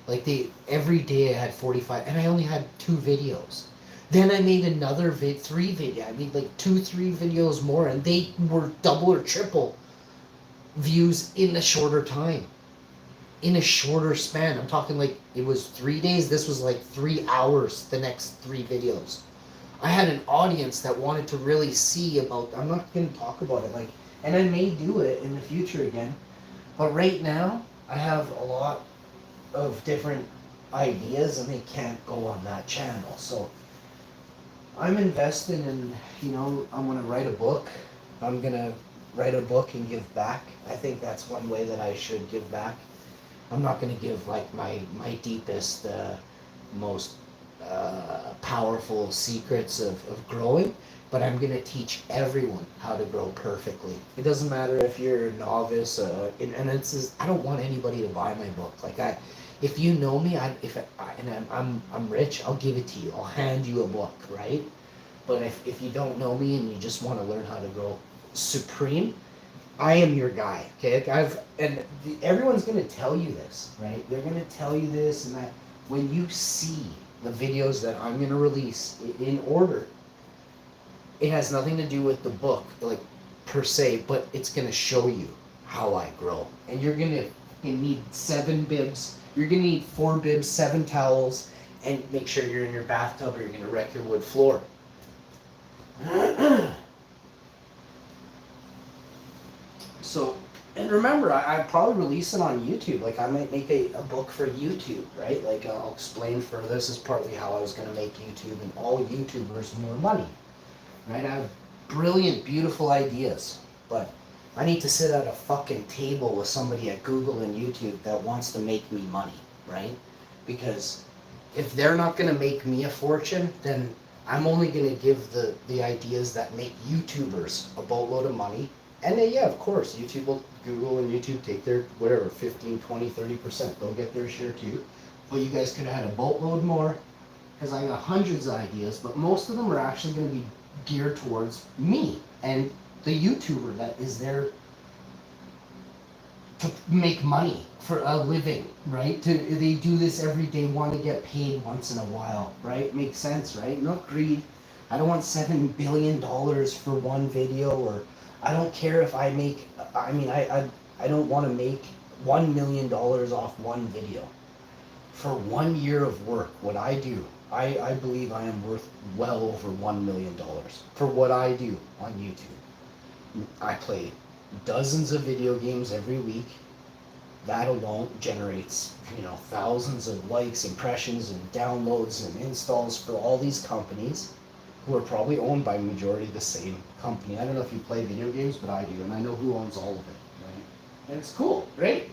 Like, every day I had 45, and I only had 2 videos. Then I made another 3 videos. I made like 2-3 videos more, and they were double or triple views in a shorter time. In a shorter span. I'm talking like, it was 3 days, this was like 3 hours, the next 3 videos. I had an audience that wanted to really see about, I'm not going to talk about it, like, and I may do it in the future again, but right now, I have a lot of different ideas, and they can't go on that channel, so I'm investing in, you know, I'm going to write a book. I'm going to write a book and give back. I think that's one way that I should give back. I'm not going to give like my deepest, most powerful secrets of growing, but I'm going to teach everyone how to grow perfectly. It doesn't matter if you're a novice, and it's just, I don't want anybody to buy my book. Like, if you know me, I'm rich, I'll give it to you. I'll hand you a book, right? But if you don't know me and you just want to learn how to grow supreme, I am your guy, okay? Everyone's going to tell you this, right? They're going to tell you this and that. When you see the videos that I'm going to release in order, it has nothing to do with the book, like, per se, but it's going to show you how I grow. And you're going to need 7 bibs. You're going to need 4 bibs, 7 towels, and make sure you're in your bathtub or you're going to wreck your wood floor. So, and remember, I probably release it on YouTube. Like, I might make a book for YouTube, right? Like, I'll explain this is partly how I was going to make YouTube and all YouTubers more money, right? I have brilliant, beautiful ideas, but I need to sit at a fucking table with somebody at Google and YouTube that wants to make me money, right? Because if they're not going to make me a fortune, then I'm only going to give the ideas that make YouTubers a boatload of money. And then, yeah, of course, Google and YouTube take their, whatever, 15, 20, 30%. They'll get their share too. But you guys could have had a boatload more, because I got hundreds of ideas, but most of them are actually going to be geared towards me and the YouTuber that is there to make money for a living, right? They do this every day, want to get paid once in a while, right? Makes sense, right? Not greed. I don't want $7 billion for one video, or I don't care if I make, I don't want to make $1 million off one video. For 1 year of work, what I do, I believe I am worth well over $1 million for what I do on YouTube. I play dozens of video games every week. That alone generates, thousands of likes, impressions, and downloads and installs for all these companies who are probably owned by majority the same company. I don't know if you play video games, but I do, and I know who owns all of it, right? And it's cool, great,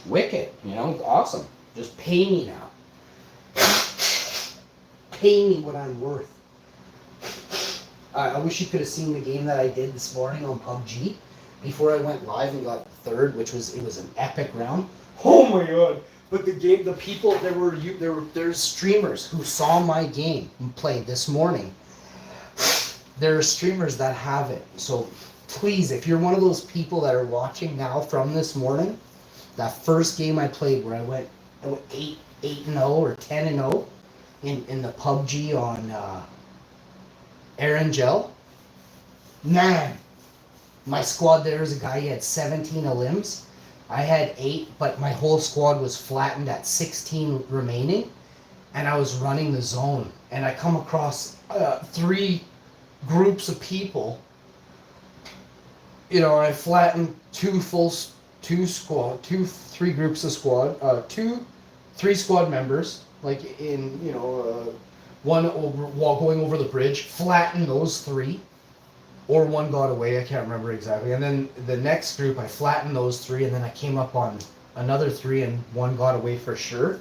wicked, awesome. Just pay me now. Pay me what I'm worth. I wish you could have seen the game that I did this morning on PUBG before I went live and got third, it was an epic round. Oh my god! But the people, there's streamers who saw my game play this morning. there are streamers that have it. So please, if you're one of those people that are watching now from this morning, that first game I played where I went 8-0 or 10-0 in the PUBG on Aaron Gel, man, my squad there was a guy, he had 17 limbs. I had 8, but my whole squad was flattened at 16 remaining, and I was running the zone, and I come across 3 groups of people. You know, I flattened 3 groups of squad, 3 squad members, like in, you know, one while going over the bridge, flattened those 3, or 1 got away, I can't remember exactly. And then the next group, I flattened those 3, and then I came up on another 3, and 1 got away for sure.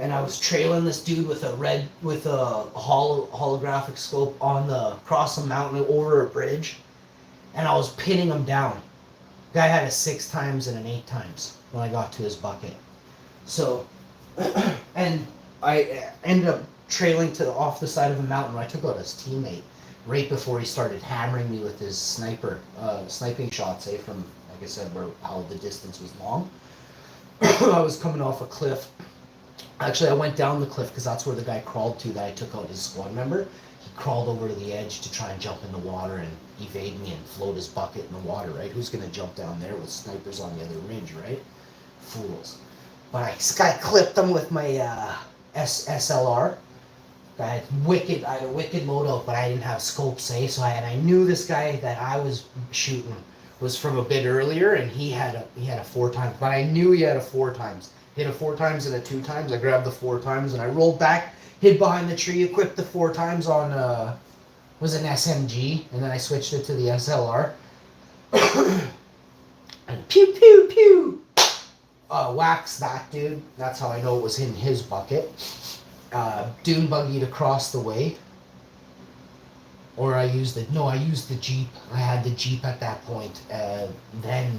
And I was trailing this dude with a holographic scope across a mountain over a bridge, and I was pinning him down. Guy had a 6 times and an 8 times when I got to his bucket. So, and I ended up trailing off the side of a mountain where I took out his teammate right before he started hammering me with his sniping shots, from, like I said, how the distance was long. I was coming off a cliff. Actually, I went down the cliff because that's where the guy crawled to that I took out his squad member. He crawled over to the edge to try and jump in the water and evade me and float his bucket in the water, right? Who's going to jump down there with snipers on the other ridge, right? Fools. But I clipped him with my SLR. I had a wicked loadout, but I didn't have scopes, so I knew this guy that I was shooting was from a bit earlier, and he had a 4 times, but I knew he had a 4 times. Hit a 4 times and a 2 times. I grabbed the 4 times and I rolled back, hid behind the tree, equipped the 4 times on was an SMG, and then I switched it to the SLR. And pew pew pew, wax that dude. That's how I know it was in his bucket. Dune buggied across the way. Or I used the Jeep. I had the Jeep at that point. Then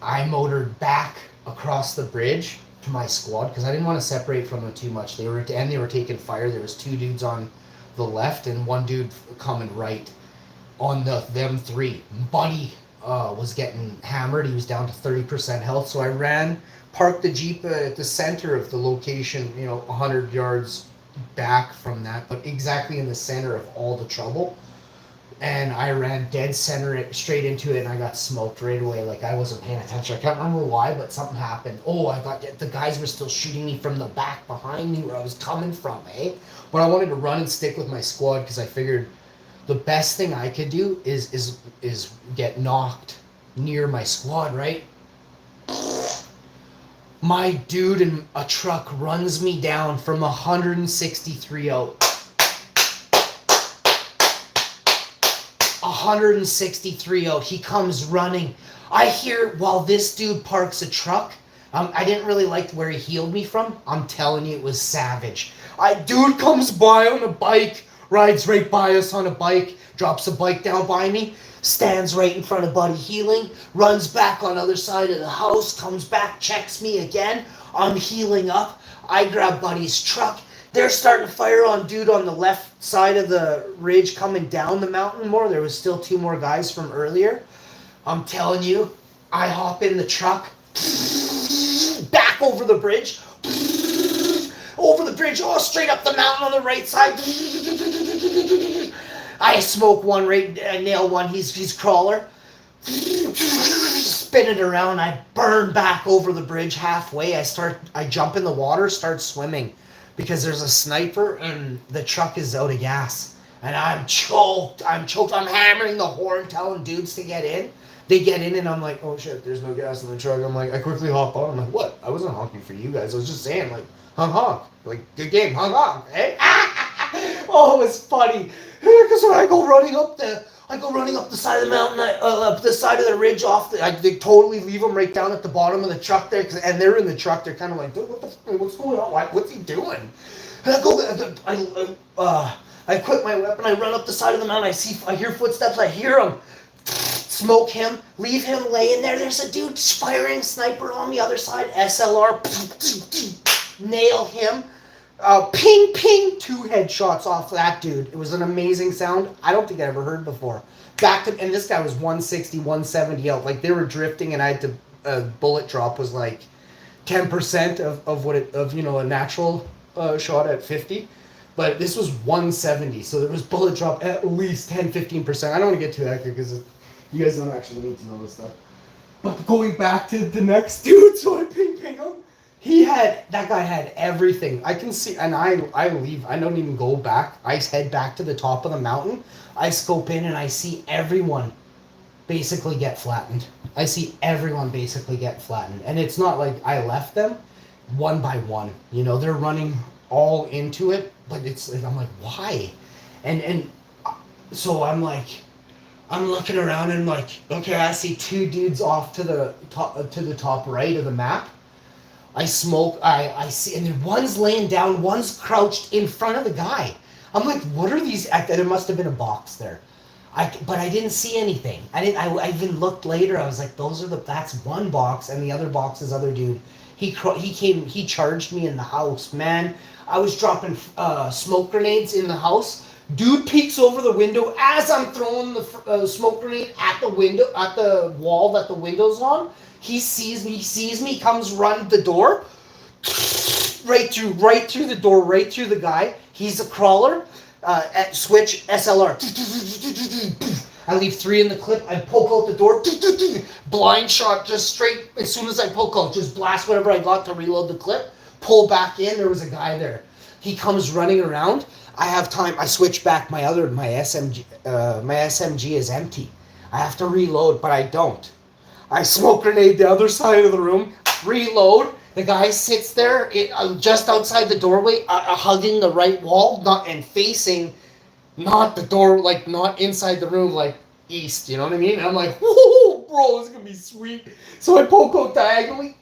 I motored back across the bridge to my squad because I didn't want to separate from them too much. They were taking fire. There was 2 dudes on the left and 1 dude coming right on them 3. Buddy was getting hammered. He was down to 30% health. So I parked the Jeep at the center of the location, 100 yards back from that, but exactly in the center of all the trouble. And I ran dead center straight into it, and I got smoked right away. Like, I wasn't paying attention. I can't remember why, but something happened. The guys were still shooting me from the back behind me where I was coming from, But I wanted to run and stick with my squad because I figured the best thing I could do is get knocked near my squad, right? My dude in a truck runs me down from 163 out. 163 out. He comes running. I hear while this dude parks a truck. I didn't really like where he healed me from. I'm telling you, it was savage. Dude comes by on a bike, rides right by us on a bike, drops a bike down by me, stands right in front of Buddy healing, runs back on the other side of the house, comes back, checks me again. I'm healing up. I grab Buddy's truck. They're starting to fire on dude on the left side of the ridge coming down the mountain more. There was still 2 more guys from earlier. I'm telling you, I hop in the truck, back over the bridge, straight up the mountain on the right side. I smoke 1 right, I nail 1, he's crawler. Spin it around, I burn back over the bridge halfway. I jump in the water, start swimming. Because there's a sniper and the truck is out of gas. And I'm choked. I'm hammering the horn, telling dudes to get in. They get in and I'm like, oh shit, there's no gas in the truck. I'm like, I quickly hop on. I'm like, what? I wasn't honking for you guys. I was just saying, like, honk. Like, good game, honk, eh? Oh, it was funny. Because when I go running up the side of the mountain, up the side of the ridge they totally leave them right down at the bottom of the truck there, and they're in the truck. They're kind of like, dude, what's going on? What's he doing? And I equip my weapon. I run up the side of the mountain. I hear footsteps. I hear him. Smoke him. Leave him laying there. There's a dude firing sniper on the other side. SLR. Nail him. Ping, ping, 2 headshots off that dude. It was an amazing sound. I don't think I ever heard before. Back to, and this guy was 160, 170 out. Like they were drifting, and I had to, bullet drop was like 10% of what it, of, you know, a natural shot at 50. But this was 170, so there was bullet drop at least 10, 15%. I don't want to get too accurate because you guys don't actually need to know this stuff. But going back to the next dude, so I ping him. That guy had everything. I can see, and I leave. I don't even go back. I head back to the top of the mountain. I scope in and I see everyone basically get flattened. I see everyone basically get flattened. And it's not like I left them one by one. You know, they're running all into it, but it's like, I'm like, why? And so I'm like, I'm looking around and like, okay, I see 2 dudes off to the top right of the map. I see, and then one's laying down, one's crouched in front of the guy. I'm like, what are these? There must have been a box there. But I didn't see anything. I even looked later. I was like, that's one box, and the other box is other dude. He charged me in the house, man. I was dropping smoke grenades in the house. Dude peeks over the window as I'm throwing the smoke grenade at the window, at the wall that the window's on. He sees me, comes run the door, right through the door, right through the guy. He's a crawler, at switch SLR. I leave 3 in the clip. I poke out the door, blind shot, just straight. As soon as I poke out, just blast whatever I got to reload the clip. Pull back in. There was a guy there. He comes running around. I have time. I switch back. My SMG. My SMG is empty. I have to reload, but I don't. I smoke grenade the other side of the room, reload. The guy sits there just outside the doorway, hugging the right wall, and facing not the door, like not inside the room, like east. You know what I mean? And I'm like, whoa, bro, this is gonna be sweet. So I poke out diagonally,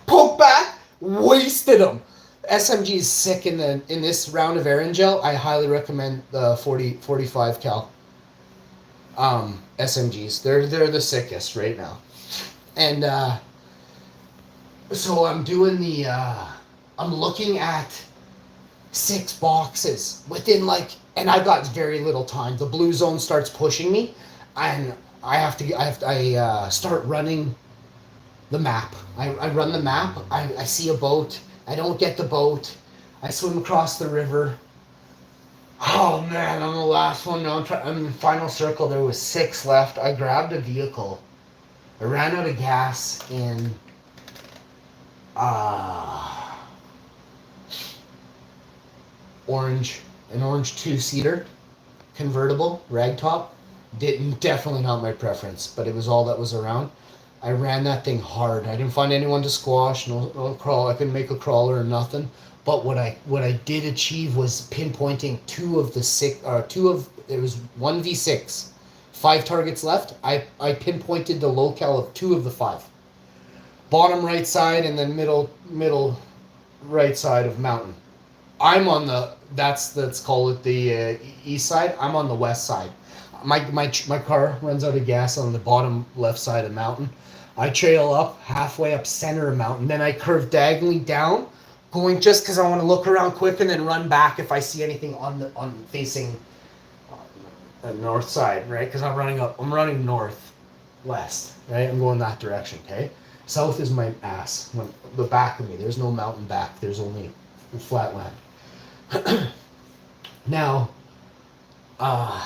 poke back, wasted him. SMG is sick in this round of Erangel. I highly recommend the 45 cal. SMGs. They're the sickest right now. And so I'm doing I'm looking at 6 boxes within and I've got very little time. The blue zone starts pushing me, and I start running the map. I run the map. I see a boat. I don't get the boat. I swim across the river. Oh man, I'm the last one now. I'm in the final circle. There was 6 left. I grabbed a vehicle. I ran out of gas in an orange 2-seater convertible ragtop. Definitely not my preference, but it was all that was around. I ran that thing hard. I didn't find anyone to squash. No crawl. I couldn't make a crawler or nothing. But what I did achieve was pinpointing 2 of the 6. It was 1v6, 5 targets left. I pinpointed the locale of 2 of the 5. Bottom right side and then middle right side of mountain. I'm on the let's call it the east side. I'm on the west side. My car runs out of gas on the bottom left side of mountain. I trail up halfway up center of mountain. Then I curve diagonally down, going just because I want to look around quick and then run back if I see anything on facing the north side, right? Because I'm running northwest, right? I'm going that direction, okay? South is my ass. The back of me. There's no mountain back. There's only flat land. Now, I'm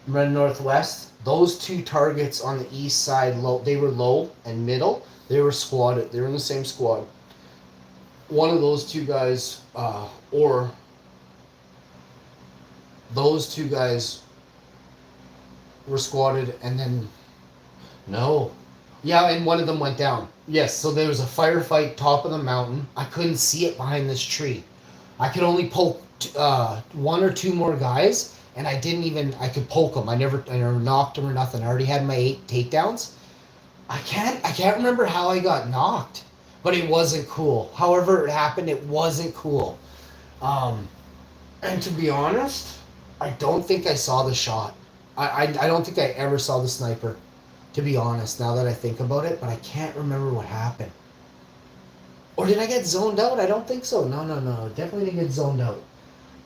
running northwest. Those 2 targets on the east side, they were low and middle. They were squatted. They were in the same squad. One of those 2 guys, or those 2 guys were squatted, and then no. Yeah, and one of them went down. Yes, so there was a firefight top of the mountain. I couldn't see it behind this tree. I could only poke 1 or 2 more guys, and I could poke them. I never knocked them or nothing. I already had my 8 takedowns. I can't remember how I got knocked, but it wasn't cool. However it happened, it wasn't cool. And to be honest, I don't think I saw the shot. I don't think I ever saw the sniper, to be honest, now that I think about it, but I can't remember what happened. Or did I get zoned out? I don't think so. No. Definitely didn't get zoned out.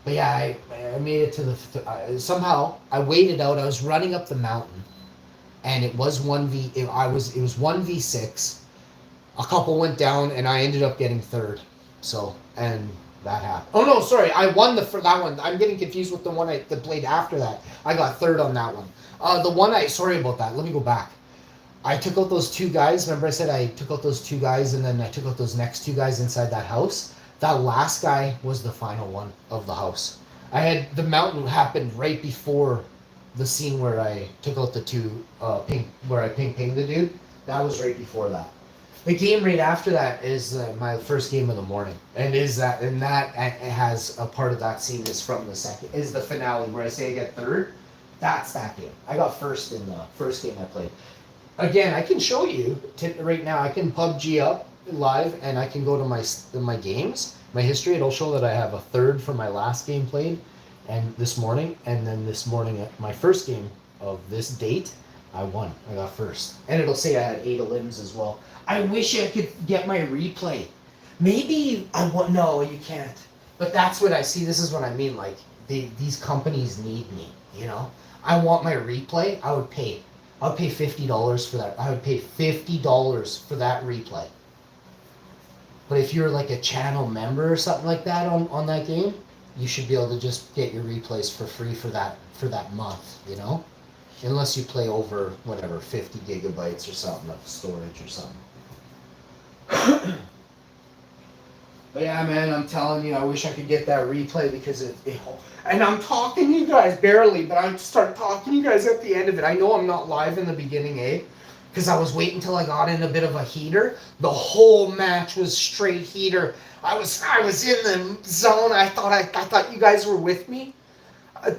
But yeah, I made it to somehow I waited out. I was running up the mountain, and it was 1v. It was 1v6. A couple went down, and I ended up getting third. So and that happened. Oh no, sorry, I won for that one. I'm getting confused with the one that played after that. I got third on that one. Sorry about that. Let me go back. I took out those two guys. Remember I said I took out those two guys and then I took out those next two guys inside that house? That last guy was the final one of the house. I had the mountain happened right before the scene where I took out the two where I ping the dude. That was right before that. The game right after that is my first game of the morning, and that has a part of that scene is from the second is the finale where I say I get third. That's that game. I got first in the first game I played. Again, I can show you right now. I can PUBG up live, and I can go to my games, my history. It'll show that I have a third for my last game played, and this morning, and then this morning at my first game of this date, I won. I got first, and it'll say I had 8 limbs as well. I wish I could get my replay. Maybe I want. No, you can't. But that's what I see. This is what I mean. Like these companies need me. You know, I want my replay. I would pay $50 for that. I would pay $50 for that replay. But if you're like a channel member or something like that on that game, you should be able to just get your replays for free for that month, you know? Unless you play over whatever, 50 gigabytes or something of storage or something. But yeah, man, I'm telling you, I wish I could get that replay because and I'm talking to you guys barely, but I start talking to you guys at the end of it. I know I'm not live in the beginning, because I was waiting until I got in a bit of a heater. The whole match was straight heater. I was in the zone. I thought you guys were with me.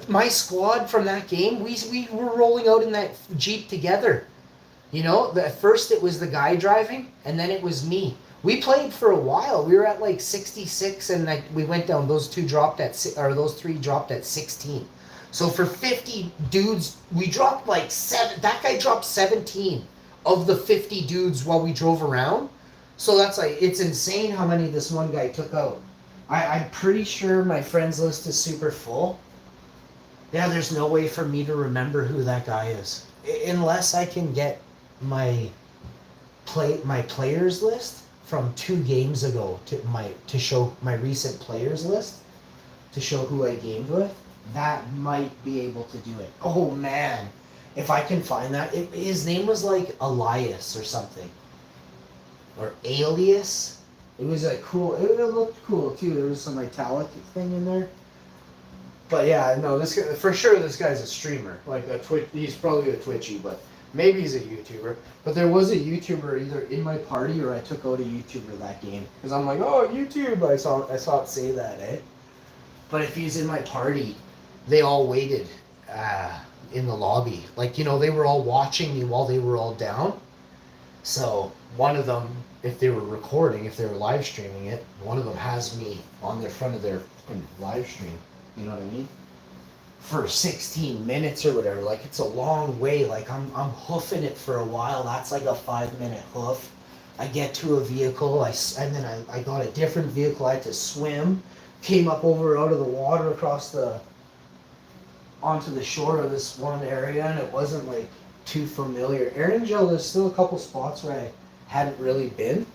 My squad from that game, we were rolling out in that Jeep together. You know, at first it was the guy driving, and then it was me. We played for a while. We were at like 66, and we went down. Those three dropped at 16. So for 50 dudes, we dropped like 7. That guy dropped 17 of the 50 dudes while we drove around. So that's it's insane how many this one guy took out. I'm pretty sure my friends list is super full. Yeah, there's no way for me to remember who that guy is unless I can get my players list from 2 games ago to show my recent players list to show who I gamed with. That might be able to do it. Oh man, if I can find that, his name was like Elias or something, or Alias. It was cool. It looked cool too. There was some italic thing in there. But yeah, no, this guy, for sure this guy's a streamer, like a Twitch. He's probably a Twitchy, but maybe he's a YouTuber. But there was a YouTuber either in my party or I took out a YouTuber that game because I'm like, oh, YouTube. I saw it say that, But if he's in my party, they all waited in the lobby. Like, you know, they were all watching me while they were all down. So one of them, if they were recording, if they were live streaming it, one of them has me on their front of their live stream. You know what I mean? For 16 minutes or whatever. Like, it's a long way. Like, I'm hoofing it for a while. That's like a 5-minute hoof. I get to a vehicle, and then I got a different vehicle. I had to swim. Came up over out of the water onto the shore of this one area, and it wasn't like too familiar. Erangel, there's still a couple spots where I hadn't really been.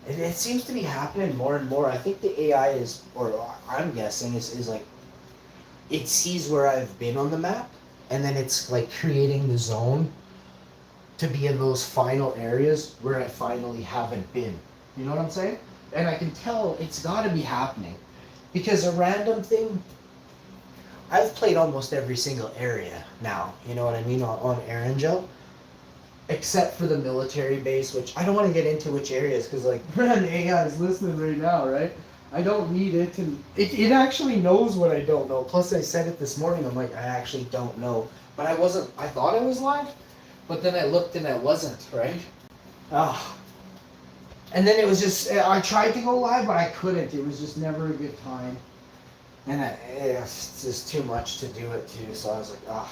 It seems to be happening more and more. I think the AI is, or I'm guessing, is like, it sees where I've been on the map, and then it's like creating the zone to be in those final areas where I finally haven't been. You know what I'm saying? And I can tell it's got to be happening. Because a random thing, I've played almost every single area now, you know what I mean, on Erangel. Except for the military base, which I don't want to get into which areas, because like, man, AI is listening right now, right? I don't need it, and it actually knows what I don't know. Plus I said it this morning, I'm like, I actually don't know. But I thought I was live, but then I looked and I wasn't, right? And then it was just, I tried to go live, but I couldn't. It was just never a good time. And it's just too much to do it too, so I was like,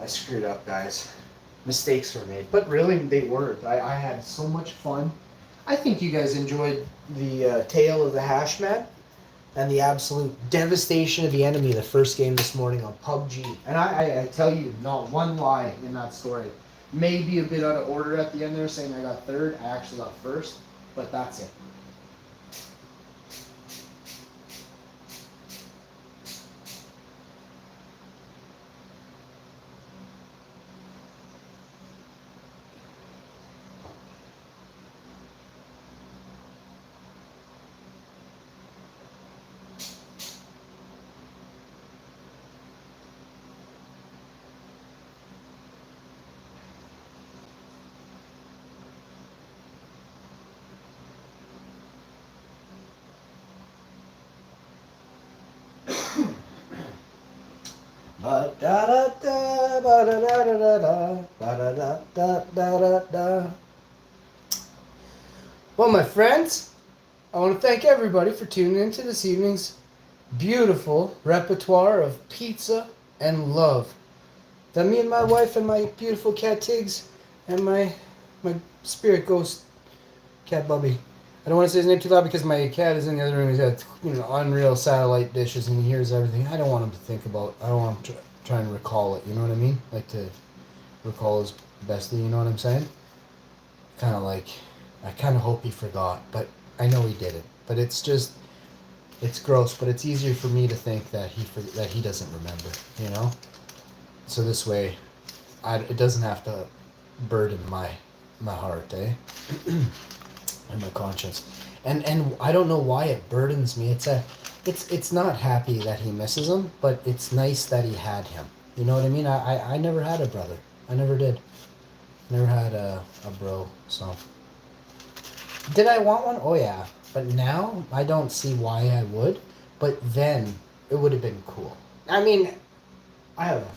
I screwed up, guys. Mistakes were made. But really, they weren't. I had so much fun. I think you guys enjoyed the tale of the Hashman and the absolute devastation of the enemy the first game this morning on PUBG. And I tell you, not one lie in that story. Maybe a bit out of order at the end there, saying I got third. I actually got first, but that's it. Ba-da-da-da, ba-da-da-da-da, ba-da-da-da-da-da-da. Well, my friends, I want to thank everybody for tuning into this evening's beautiful repertoire of pizza and love that me and my wife and my beautiful cat Tiggs and my spirit ghost cat Bubby. I don't want to say his name too loud because my cat is in the other room. He's got unreal satellite dishes and he hears everything. I don't want him to think about. I don't want him to try and recall it. You know what I mean? Like to recall his bestie. You know what I'm saying? Kind of like, I kind of hope he forgot, but I know he didn't. But it's just, it's gross. But it's easier for me to think that he doesn't remember. You know? So this way, it doesn't have to burden my heart, eh? And my conscience, and I don't know why it burdens me. It's not happy that he misses him, but it's nice that he had him. You know what I mean? I never had a brother. I never did. Never had a bro. So did I want one? Oh yeah. But now I don't see why I would. But then it would have been cool. I mean, I have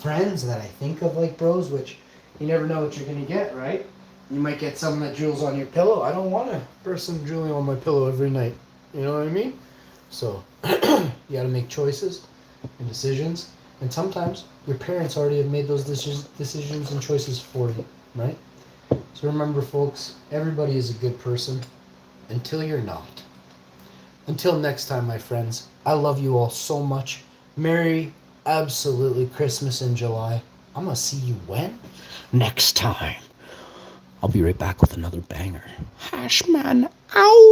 friends that I think of like bros, which you never know what you're gonna get, right? You might get someone that drools on your pillow. I don't want a person drooling on my pillow every night. You know what I mean? So, you gotta make choices and decisions. And sometimes your parents already have made those decisions and choices for you, right? So remember, folks, everybody is a good person until you're not. Until next time, my friends, I love you all so much. Merry, absolutely Christmas in July. I'm gonna see you when? Next time. I'll be right back with another banger. Hashman, ow!